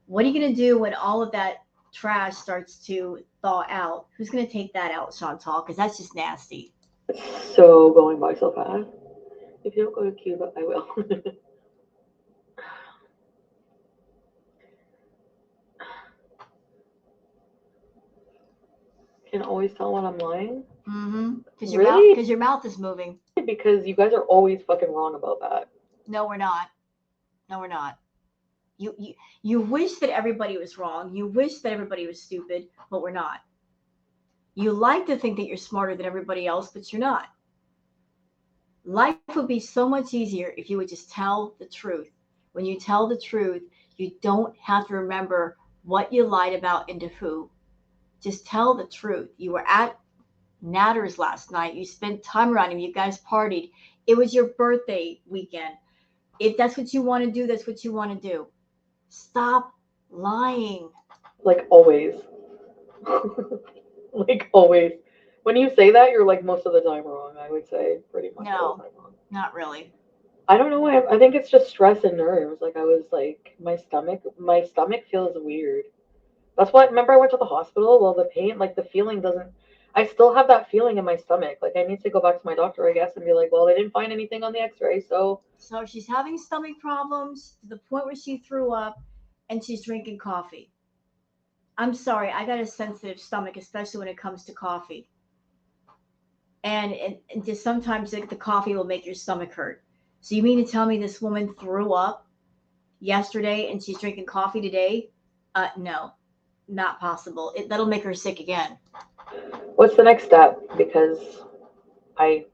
What are you going to do when all of that trash starts to thaw out? Who's going to take that out, Chantal? Because that's just nasty. It's so going by so fast. If you don't go to Cuba, I will. Can always tell when I'm lying. Because Really? your mouth is moving. Because you guys are always fucking wrong about that. No, we're not. No, we're not. You wish that everybody was wrong. You wish that everybody was stupid, but we're not. You like to think that you're smarter than everybody else, but you're not. Life would be so much easier if you would just tell the truth. When you tell the truth, you don't have to remember what you lied about and to who. Just tell the truth. You were at Natter's last night. You spent time around him. You guys partied. It was your birthday weekend. If that's what you want to do, that's what you want to do. Stop lying. Like always. Like always. When you say that, you're like most of the time wrong, I would say. Pretty much all the time wrong. Not really. I don't know why. I think it's just stress and nerves. Like I was like, my stomach feels weird. That's why, remember I went to the hospital? Well, the pain, like the feeling doesn't, I still have that feeling in my stomach. Like I need to go back to my doctor, I guess, and be like, well, they didn't find anything on the x-ray, so. So she's having stomach problems to the point where she threw up and she's drinking coffee. I'm sorry, I got a sensitive stomach, especially when it comes to coffee. And just sometimes the coffee will make your stomach hurt. So you mean to tell me this woman threw up yesterday and she's drinking coffee today? No, not possible. That'll make her sick again. What's the next step? Because I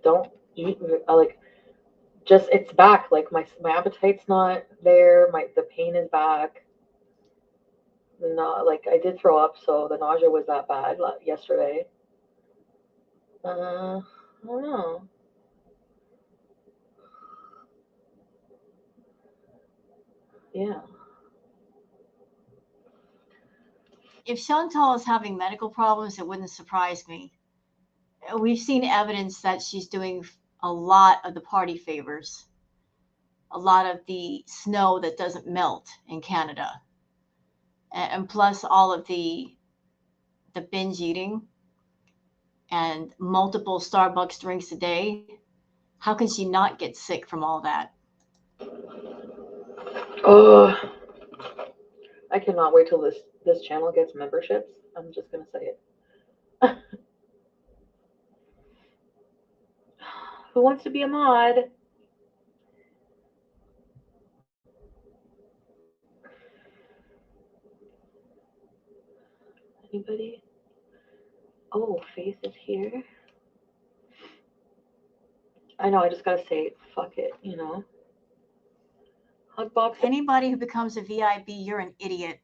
don't eat, like, just, it's back. Like my appetite's not there. The pain is back. Not like I did throw up, so the nausea was that bad yesterday. I don't know. Yeah. If Chantal is having medical problems, it wouldn't surprise me. We've seen evidence that she's doing a lot of the party favors, a lot of the snow that doesn't melt in Canada, and plus all of the binge eating and multiple Starbucks drinks a day. How can she not get sick from all that? Oh, I cannot wait till this channel gets memberships. I'm just gonna say it. Who wants to be a mod? Anybody? Oh, Faith is here. I know, I just gotta say, fuck it, Hugbox. Anybody who becomes a VIB, you're an idiot.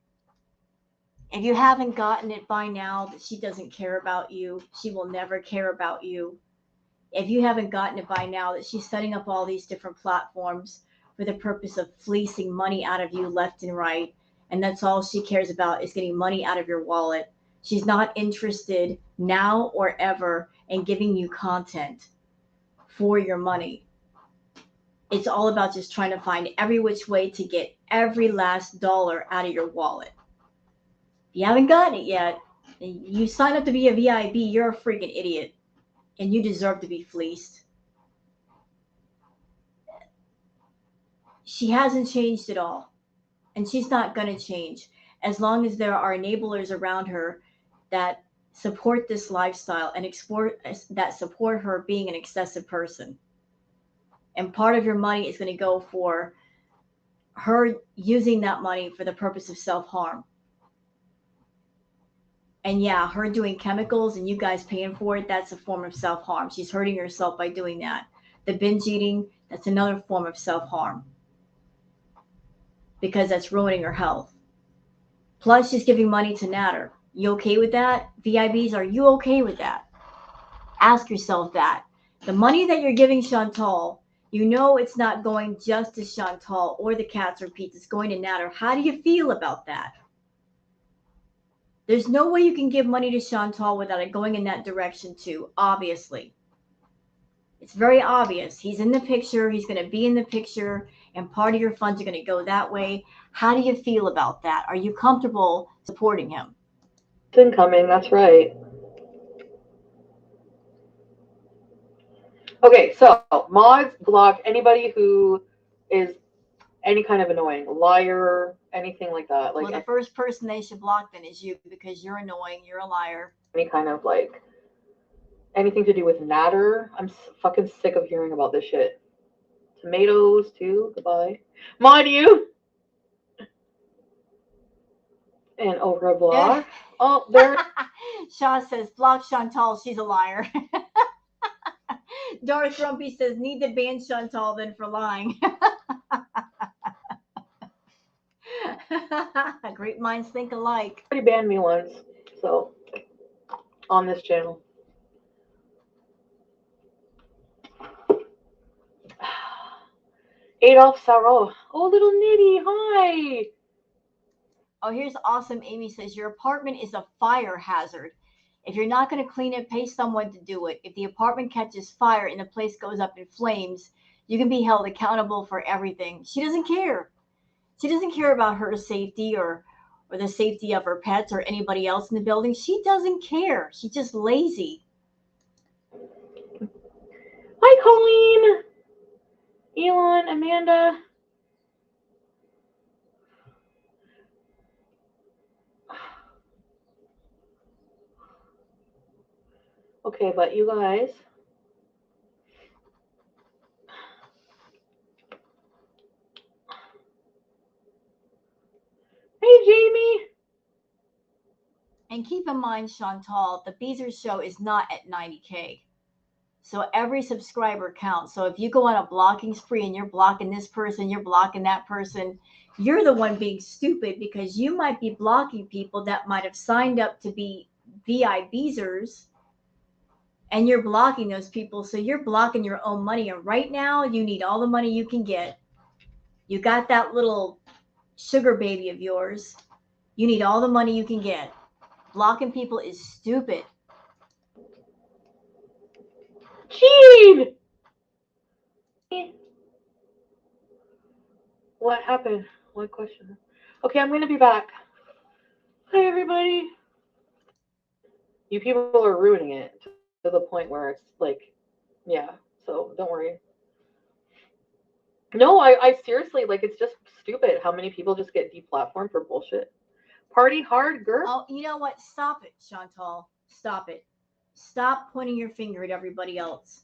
If you haven't gotten it by now that she doesn't care about you, she will never care about you. If you haven't gotten it by now that she's setting up all these different platforms for the purpose of fleecing money out of you left and right, and that's all she cares about is getting money out of your wallet. She's not interested now or ever in giving you content for your money. It's all about just trying to find every which way to get every last dollar out of your wallet. If you haven't gotten it yet, you sign up to be a VIB, you're a freaking idiot. And you deserve to be fleeced. She hasn't changed at all. And she's not going to change as long as there are enablers around her that support this lifestyle and that support her being an excessive person. And part of your money is going to go for her using that money for the purpose of self-harm. And yeah, her doing chemicals and you guys paying for it, that's a form of self-harm. She's hurting herself by doing that. The binge eating, that's another form of self-harm because that's ruining her health. Plus, she's giving money to Natter. You okay with that? VIBs, are you okay with that? Ask yourself that. The money that you're giving Chantal, you know it's not going just to Chantal or the cats or Pete. It's going to Natter. How do you feel about that? There's no way you can give money to Chantal without it going in that direction too, obviously. It's very obvious. He's in the picture. He's going to be in the picture, and part of your funds are going to go that way. How do you feel about that? Are you comfortable supporting him? It's incoming. That's right. Okay, so mods block anybody who is any kind of annoying, liar, anything like that. Like Well, the first person they should block then is you because you're annoying. You're a liar. any kind of like anything to do with Natter. I'm fucking sick of hearing about this shit. Tomatoes too. Goodbye. Mod you. And over a block. Oh, there. Shaw says, block Chantal. She's a liar. Darth Grumpy says, need to ban Chantal then for lying. Great minds think alike. Already banned me once, so on this channel. Adolf Sarro. Oh, little Nitty. Hi. Oh, here's awesome. Amy says, your apartment is a fire hazard. If you're not going to clean it, pay someone to do it. If the apartment catches fire and the place goes up in flames, you can be held accountable for everything. She doesn't care. She doesn't care about her safety or the safety of her pets or anybody else in the building. She doesn't care. She's just lazy. Hi, Colleen. Elon, Amanda. Okay, but you guys. Hey, Jamie. And keep in mind, Chantal, the Beezer show is not at 90K. So every subscriber counts. So if you go on a blocking spree and you're blocking this person, you're blocking that person, you're the one being stupid because you might be blocking people that might have signed up to be VI Beezers, and you're blocking those people. So you're blocking your own money. And right now, you need all the money you can get. You got that little sugar baby of yours. You need all the money you can get. Blocking people is stupid. Gene! What happened? What question? Okay, I'm going to be back. Hi, everybody. You people are ruining it to the point where it's like, yeah, so don't worry. No, I seriously, like, it's just stupid how many people just get deplatformed for bullshit. Party hard, girl. Oh, you know what? Stop it, Chantal. Stop it. Stop pointing your finger at everybody else.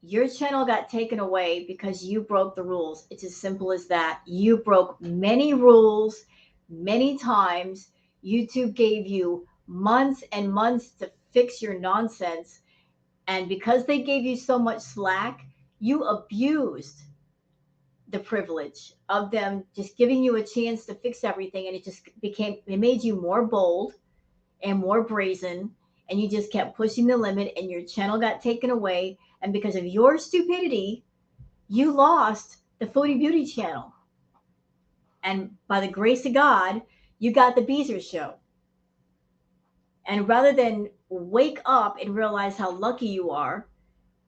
Your channel got taken away because you broke the rules. It's as simple as that. You broke many rules many times. YouTube gave you months and months to fix your nonsense. And because they gave you so much slack, you abused the privilege of them just giving you a chance to fix everything. And it made you more bold and more brazen, and you just kept pushing the limit, and your channel got taken away. And because of your stupidity, you lost the Foodie Beauty channel. And by the grace of God, you got the Beezer show. And rather than wake up and realize how lucky you are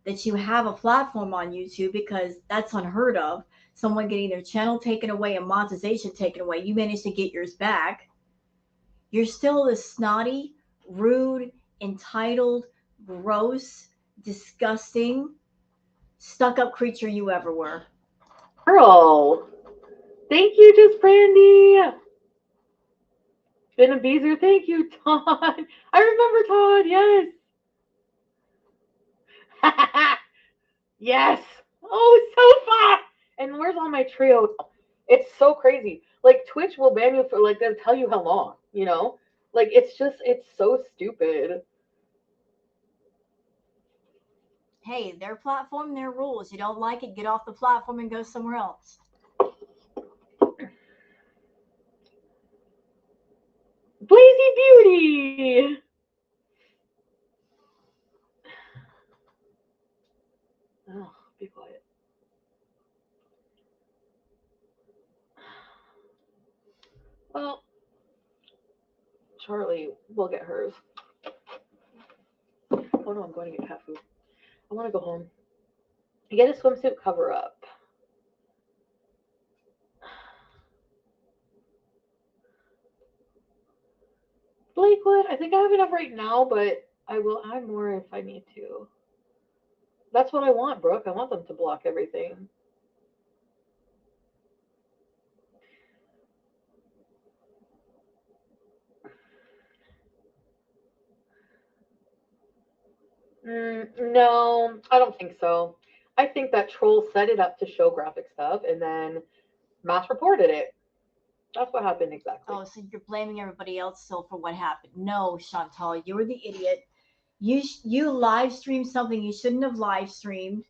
that you have a platform on YouTube, because that's unheard of, someone getting their channel taken away and monetization taken away, you managed to get yours back. You're still the snotty, rude, entitled, gross, disgusting, stuck up creature you ever were. Girl. Thank you, Just Brandy. Been a Beezer. Thank you, Todd. I remember Todd. Yes. Yes. Oh, so fun. And where's all my trio? It's so crazy. Like, Twitch will ban you for, like, they'll tell you how long, you know? Like, it's so stupid. Hey, their platform, their rules. You don't like it, get off the platform and go somewhere else. Blazy Beauty. Oh, be quiet. Well, Charlie will get hers. Oh no, I'm going to get cat food. I want to go home. Get a swimsuit cover up. Blakewood, I think I have enough right now, but I will add more if I need to. That's what I want, Brooke. I want them to block everything. No, I don't think so. I think that troll set it up to show graphic stuff and then mass reported it. That's what happened exactly. Oh, so you're blaming everybody else still for what happened? No, Chantal, you were the idiot. You live streamed something you shouldn't have live streamed,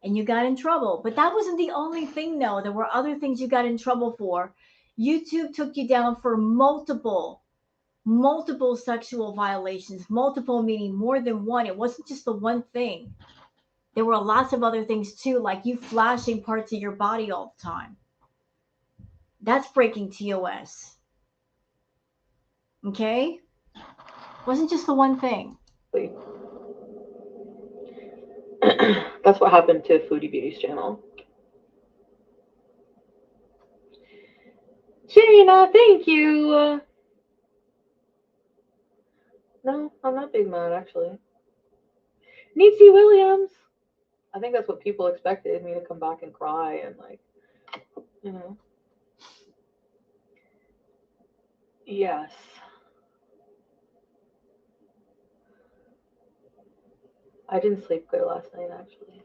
and you got in trouble. But that wasn't the only thing, though. There were other things you got in trouble for. YouTube took you down for multiple sexual violations, multiple meaning more than one. It wasn't just the one thing. There were lots of other things too, like you flashing parts of your body all the time. That's breaking TOS. Okay? Wasn't just the one thing. That's what happened to Foodie Beauty's channel. Shayna, thank you. No, I'm not big mad actually. Nietzsche Williams. I think that's what people expected, me to come back and cry and like, you know. Yes. I didn't sleep good last night actually.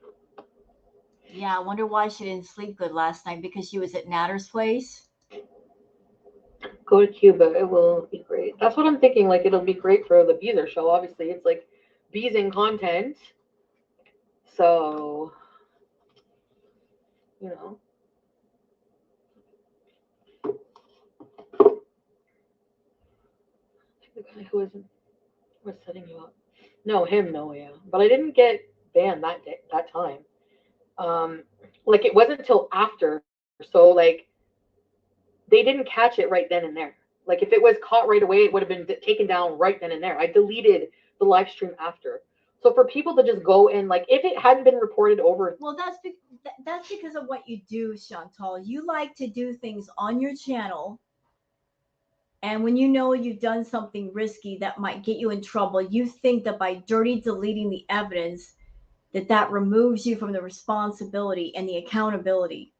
Yeah, I wonder why she didn't sleep good last night, because she was at Natter's place. Go to Cuba. It will be great. That's what I'm thinking. Like, it'll be great for the Beezer show. Obviously, it's like Beezing content. So, you know. The guy who was setting you up. No, him, no, yeah. But I didn't get banned that day, that time. Like, it wasn't until after. So, like, they didn't catch it right then and there. Like, if it was caught right away, it would have been taken down right then and there. I deleted the live stream after. So for people to just go and like, if it hadn't been reported over, Well, that's because of what you do, Chantal. You like to do things on your channel, and when you know you've done something risky that might get you in trouble, you think that by dirty deleting the evidence, that removes you from the responsibility and the accountability.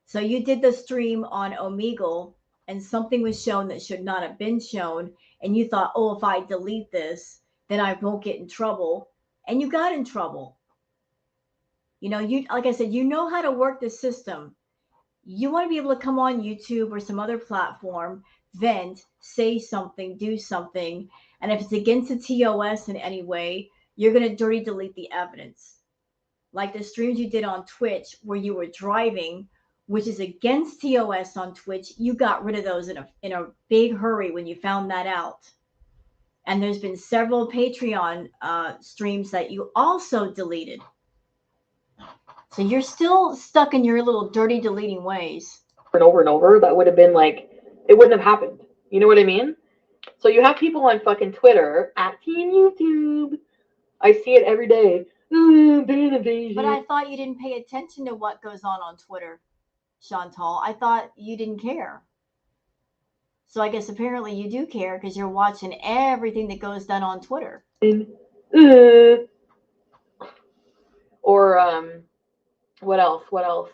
So you did the stream on Omegle, and something was shown that should not have been shown, and you thought, oh, if I delete this, then I won't get in trouble, and you got in trouble. You know, you, like I said, you know how to work the system. You want to be able to come on YouTube or some other platform, vent, say something, do something, and if it's against the TOS in any way, you're going to dirty delete the evidence. Like the streams you did on Twitch where you were driving, which is against TOS on Twitch, you got rid of those in a big hurry when you found that out. And there's been several Patreon streams that you also deleted. So you're still stuck in your little dirty deleting ways. and over, that would have been like, it wouldn't have happened. You know what I mean? So you have people on fucking Twitter at Team YouTube. I see it every day. But I thought you didn't pay attention to what goes on Twitter, Chantal. I thought you didn't care. So I guess apparently you do care, because you're watching everything that goes down on Twitter. Or what else? What else?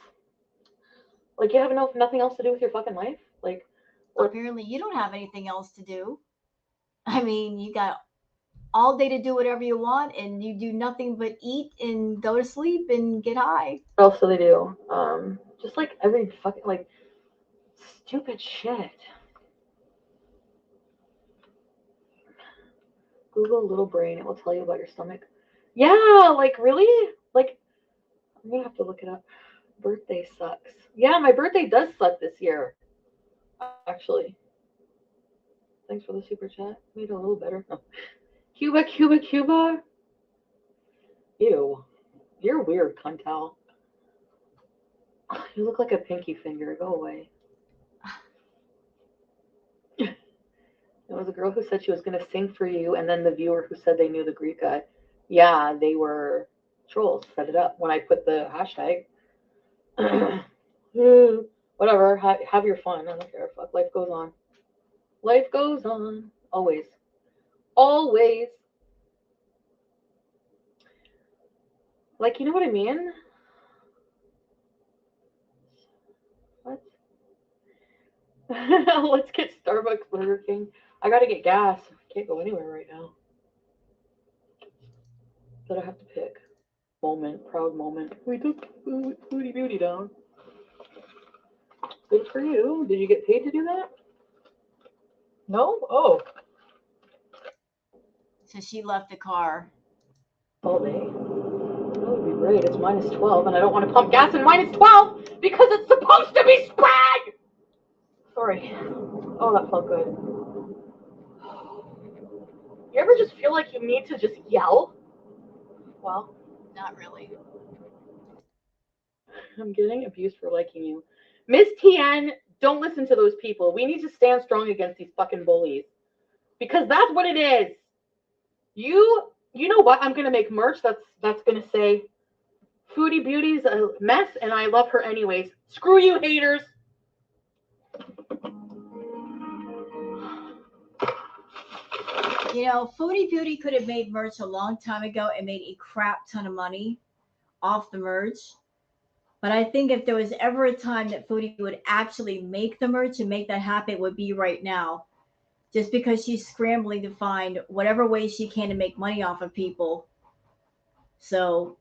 Like, you have nothing else to do with your fucking life? Like, apparently you don't have anything else to do. I mean, you got all day to do whatever you want, and you do nothing but eat and go to sleep and get high. What else do they do? Just like every fucking like stupid shit. Google little brain, it will tell you about your stomach. Yeah, like really? Like, I'm gonna have to look it up. Birthday sucks. Yeah, my birthday does suck this year. Actually. Thanks for the super chat. Made it a little better. Cuba, Cuba, Cuba. Ew. You're weird, Cuntel. You look like a pinky finger. Go away. There was a girl who said she was going to sing for you, and then the viewer who said they knew the Greek guy. Yeah, they were trolls. Set it up when I put the hashtag. Whatever. Have your fun. I don't care. Fuck. Life goes on. Life goes on. Always. Always. Like, you know what I mean? What? Let's get Starbucks, Burger King. I gotta get gas. I can't go anywhere right now. But I have to pick. Moment. Proud moment. We took Foodie Beauty down. Good for you. Did you get paid to do that? No? Oh. So she left the car. All day. That would be great. It's minus 12, and I don't want to pump gas in minus 12 because it's supposed to be spring! Sorry. Oh, that felt good. You ever just feel like you need to just yell? Well, Not really. I'm getting abused for liking you. Miss TN, don't listen to those people. We need to stand strong against these fucking bullies. Because that's what it is. You know what? I'm gonna make merch that's gonna say Foodie Beauty's a mess and I love her anyways. Screw you, haters. You know, Foodie Beauty could have made merch a long time ago and made a crap ton of money off the merch. But I think if there was ever a time that Foodie would actually make the merch and make that happen, it would be right now. Just because she's scrambling to find whatever way she can to make money off of people. So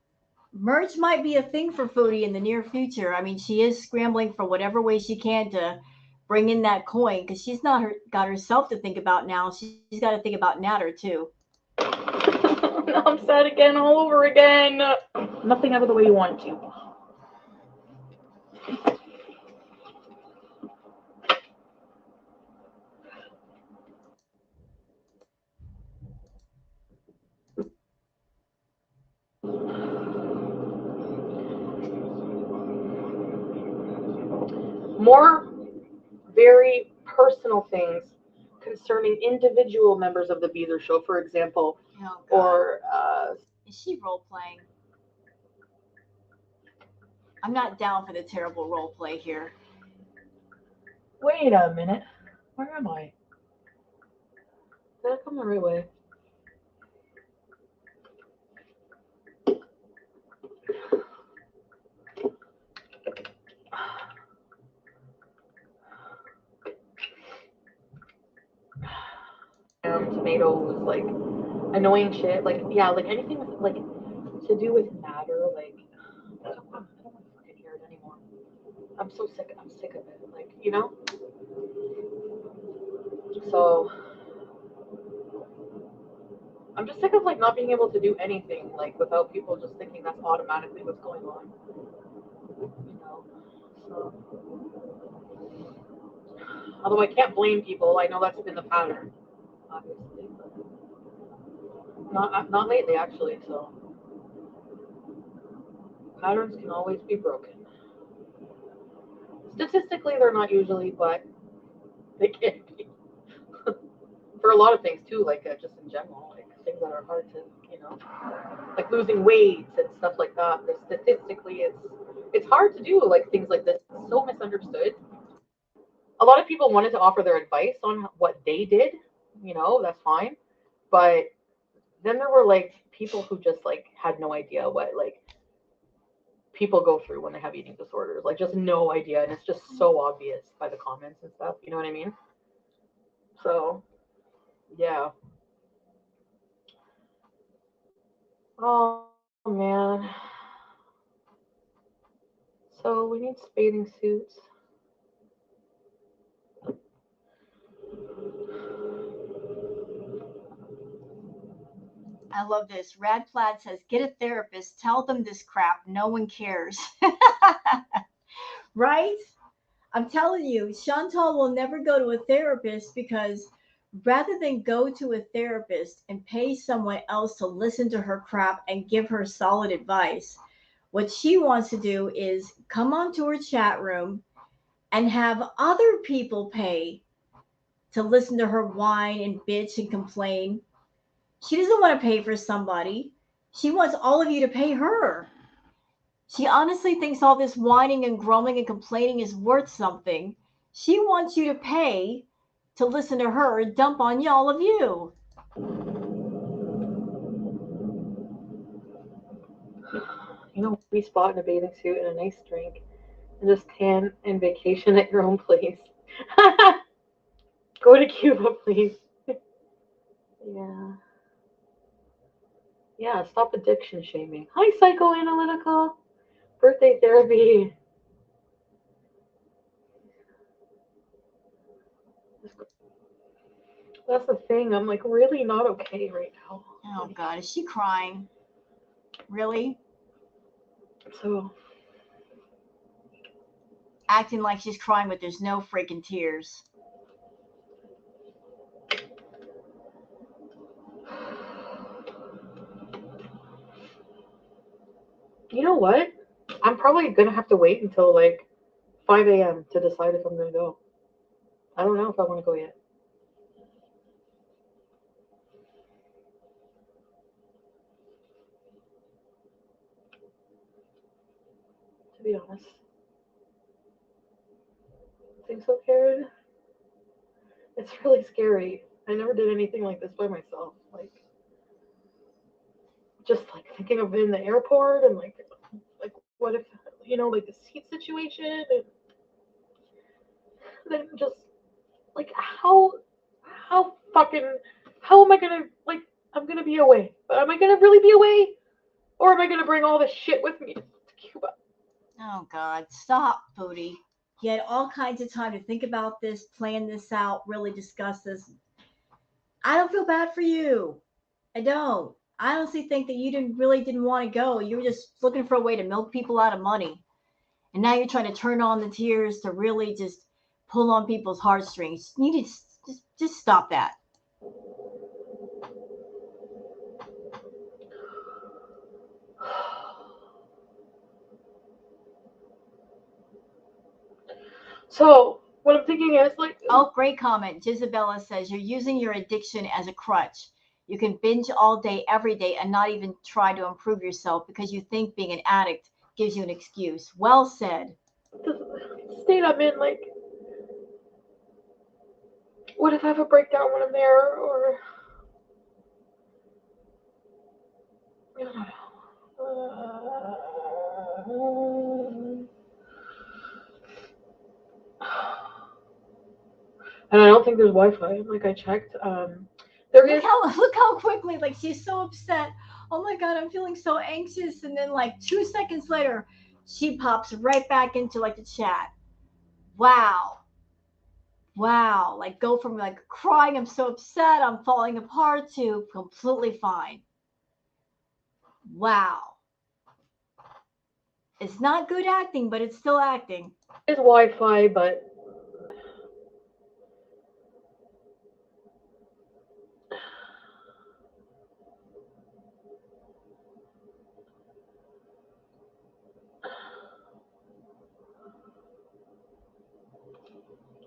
merch might be a thing for Foodie in the near future. I mean, she is scrambling for whatever way she can to bring in that coin because she's not got herself to think about now. She's got to think about Natter too. Now I'm sad again, all over again. Nothing ever the way you want it to. More very personal things concerning individual members of the Beezer show, for example, Oh, God. or Is she role playing? I'm not down for the terrible role play here. wait a minute, where am I? Did I come the right way? Tomatoes, like annoying shit, like yeah, like anything with like to do with matter, like I don't want to fucking hear it anymore. I'm sick of it, like, you know? So I'm just sick of like not being able to do anything like without people just thinking that's automatically what's going on. You know? So although I can't blame people, I know that's been the pattern, obviously, but not lately actually, so patterns can always be broken. Statistically they're not usually, but they can be. For a lot of things too, like just in general, like things that are hard to, you know, like losing weight and stuff like that. Statistically, it's hard to do like things like this. It's so misunderstood. A lot of people wanted to offer their advice on what they did, you know, that's fine. But then there were like people who just like had no idea what like people go through when they have eating disorders, like just no idea, and it's just so obvious by the comments and stuff. You know what I mean? So yeah. Oh man. So we need bathing suits. I love this. Rad Plaid says, get a therapist. Tell them this crap. No one cares. Right? I'm telling you, Chantal will never go to a therapist because Rather than go to a therapist and pay someone else to listen to her crap and give her solid advice, what she wants to do is come onto her chat room and have other people pay to listen to her whine and bitch and complain. She doesn't want to pay for somebody. She wants all of you to pay her. She honestly thinks all this whining and grumbling and complaining is worth something. She wants you to pay to listen to her dump on all of you. You know, we spot in a bathing suit and a nice drink and just tan and vacation at your own place. Go to Cuba, please. Yeah. Yeah, stop addiction shaming. Hi, psychoanalytical. Birthday therapy. That's the thing. I'm like really not okay right now. Oh God, is she crying? Really? So, Acting like she's crying, but there's no freaking tears. you know what? I'm probably gonna have to wait until like 5 a.m. to decide if I'm gonna go. I don't know if I want to go yet. To be honest. Think so, Karen? It's really scary. I never did anything like this by myself. Like, just like thinking of in the airport and like what if like the seat situation and then just like how fucking how am I gonna like I'm gonna be away, but am I gonna really be away, or am I gonna bring all this shit with me to Cuba? Oh God, stop, Foodie. You had all kinds of time to think about this, plan this out, really discuss this. I don't feel bad for you. I don't. I honestly think that you didn't want to go. You were just looking for a way to milk people out of money. And now you're trying to turn on the tears to really just pull on people's heartstrings. You need to just stop that. So what I'm thinking is like, Oh, great comment. Jisabella says you're using your addiction as a crutch. You can binge all day, every day, and not even try to improve yourself because you think being an addict gives you an excuse. Well said. the state I'm in, like, what if I have a breakdown when I'm there, or I don't know. And I don't think there's Wi-Fi. Like I checked, there is. Look how quickly, like, she's so upset. Oh my God, I'm feeling so anxious. And then like 2 seconds later, she pops right back into like the chat. Wow. Wow. Like go from like crying, I'm so upset, I'm falling apart, to completely fine. Wow. It's not good acting, but it's still acting. Is Wi-Fi, but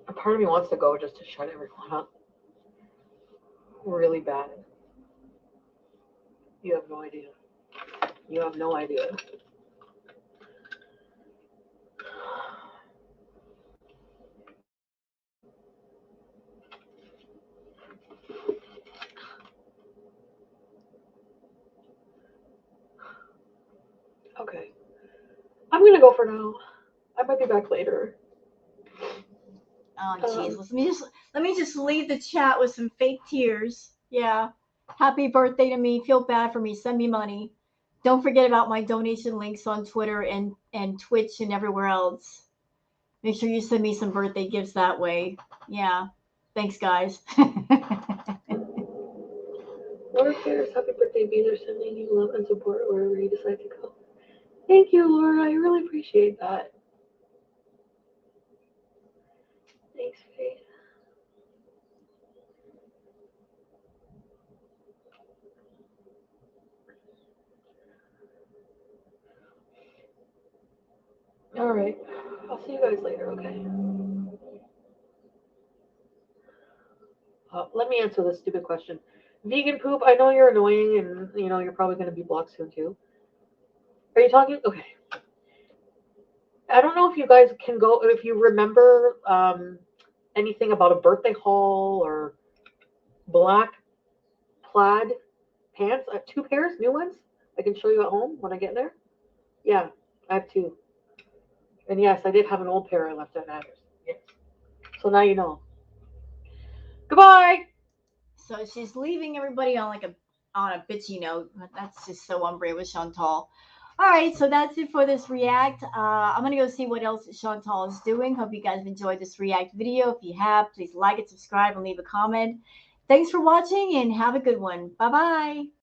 a part of me wants to go just to shut everyone up. Really bad. You have no idea. You have no idea. Okay. I'm gonna go for now. I might be back later. Oh jeez. Let me just leave the chat with some fake tears. Yeah. Happy birthday to me. Feel bad for me. Send me money. Don't forget about my donation links on Twitter and Twitch and everywhere else. Make sure you send me some birthday gifts that way. Yeah. Thanks, guys. Laura Pierce, happy birthday, Beeze are sending you love and support wherever you decide to go. Thank you, Laura. I really appreciate that. Thanks, Faith. All right. I'll see you guys later, okay? Let me answer this stupid question. Vegan poop, I know you're annoying and you're probably going to be blocked soon too. Are you talking? Okay. I don't know if you guys can go, if you remember anything about a birthday haul or black plaid pants. I have two pairs, new ones. I can show you at home when I get there. Yeah, I have two. And yes, I did have an old pair I left at Naggers. Yes. So now you know. Goodbye. So she's leaving everybody on like a bitchy note. That's just so unbrave with Chantal. All right, so that's it for this react. I'm gonna go see what else Chantal is doing. Hope you guys enjoyed this react video. If you have, please like it, subscribe, and leave a comment. Thanks for watching, and have a good one. Bye bye.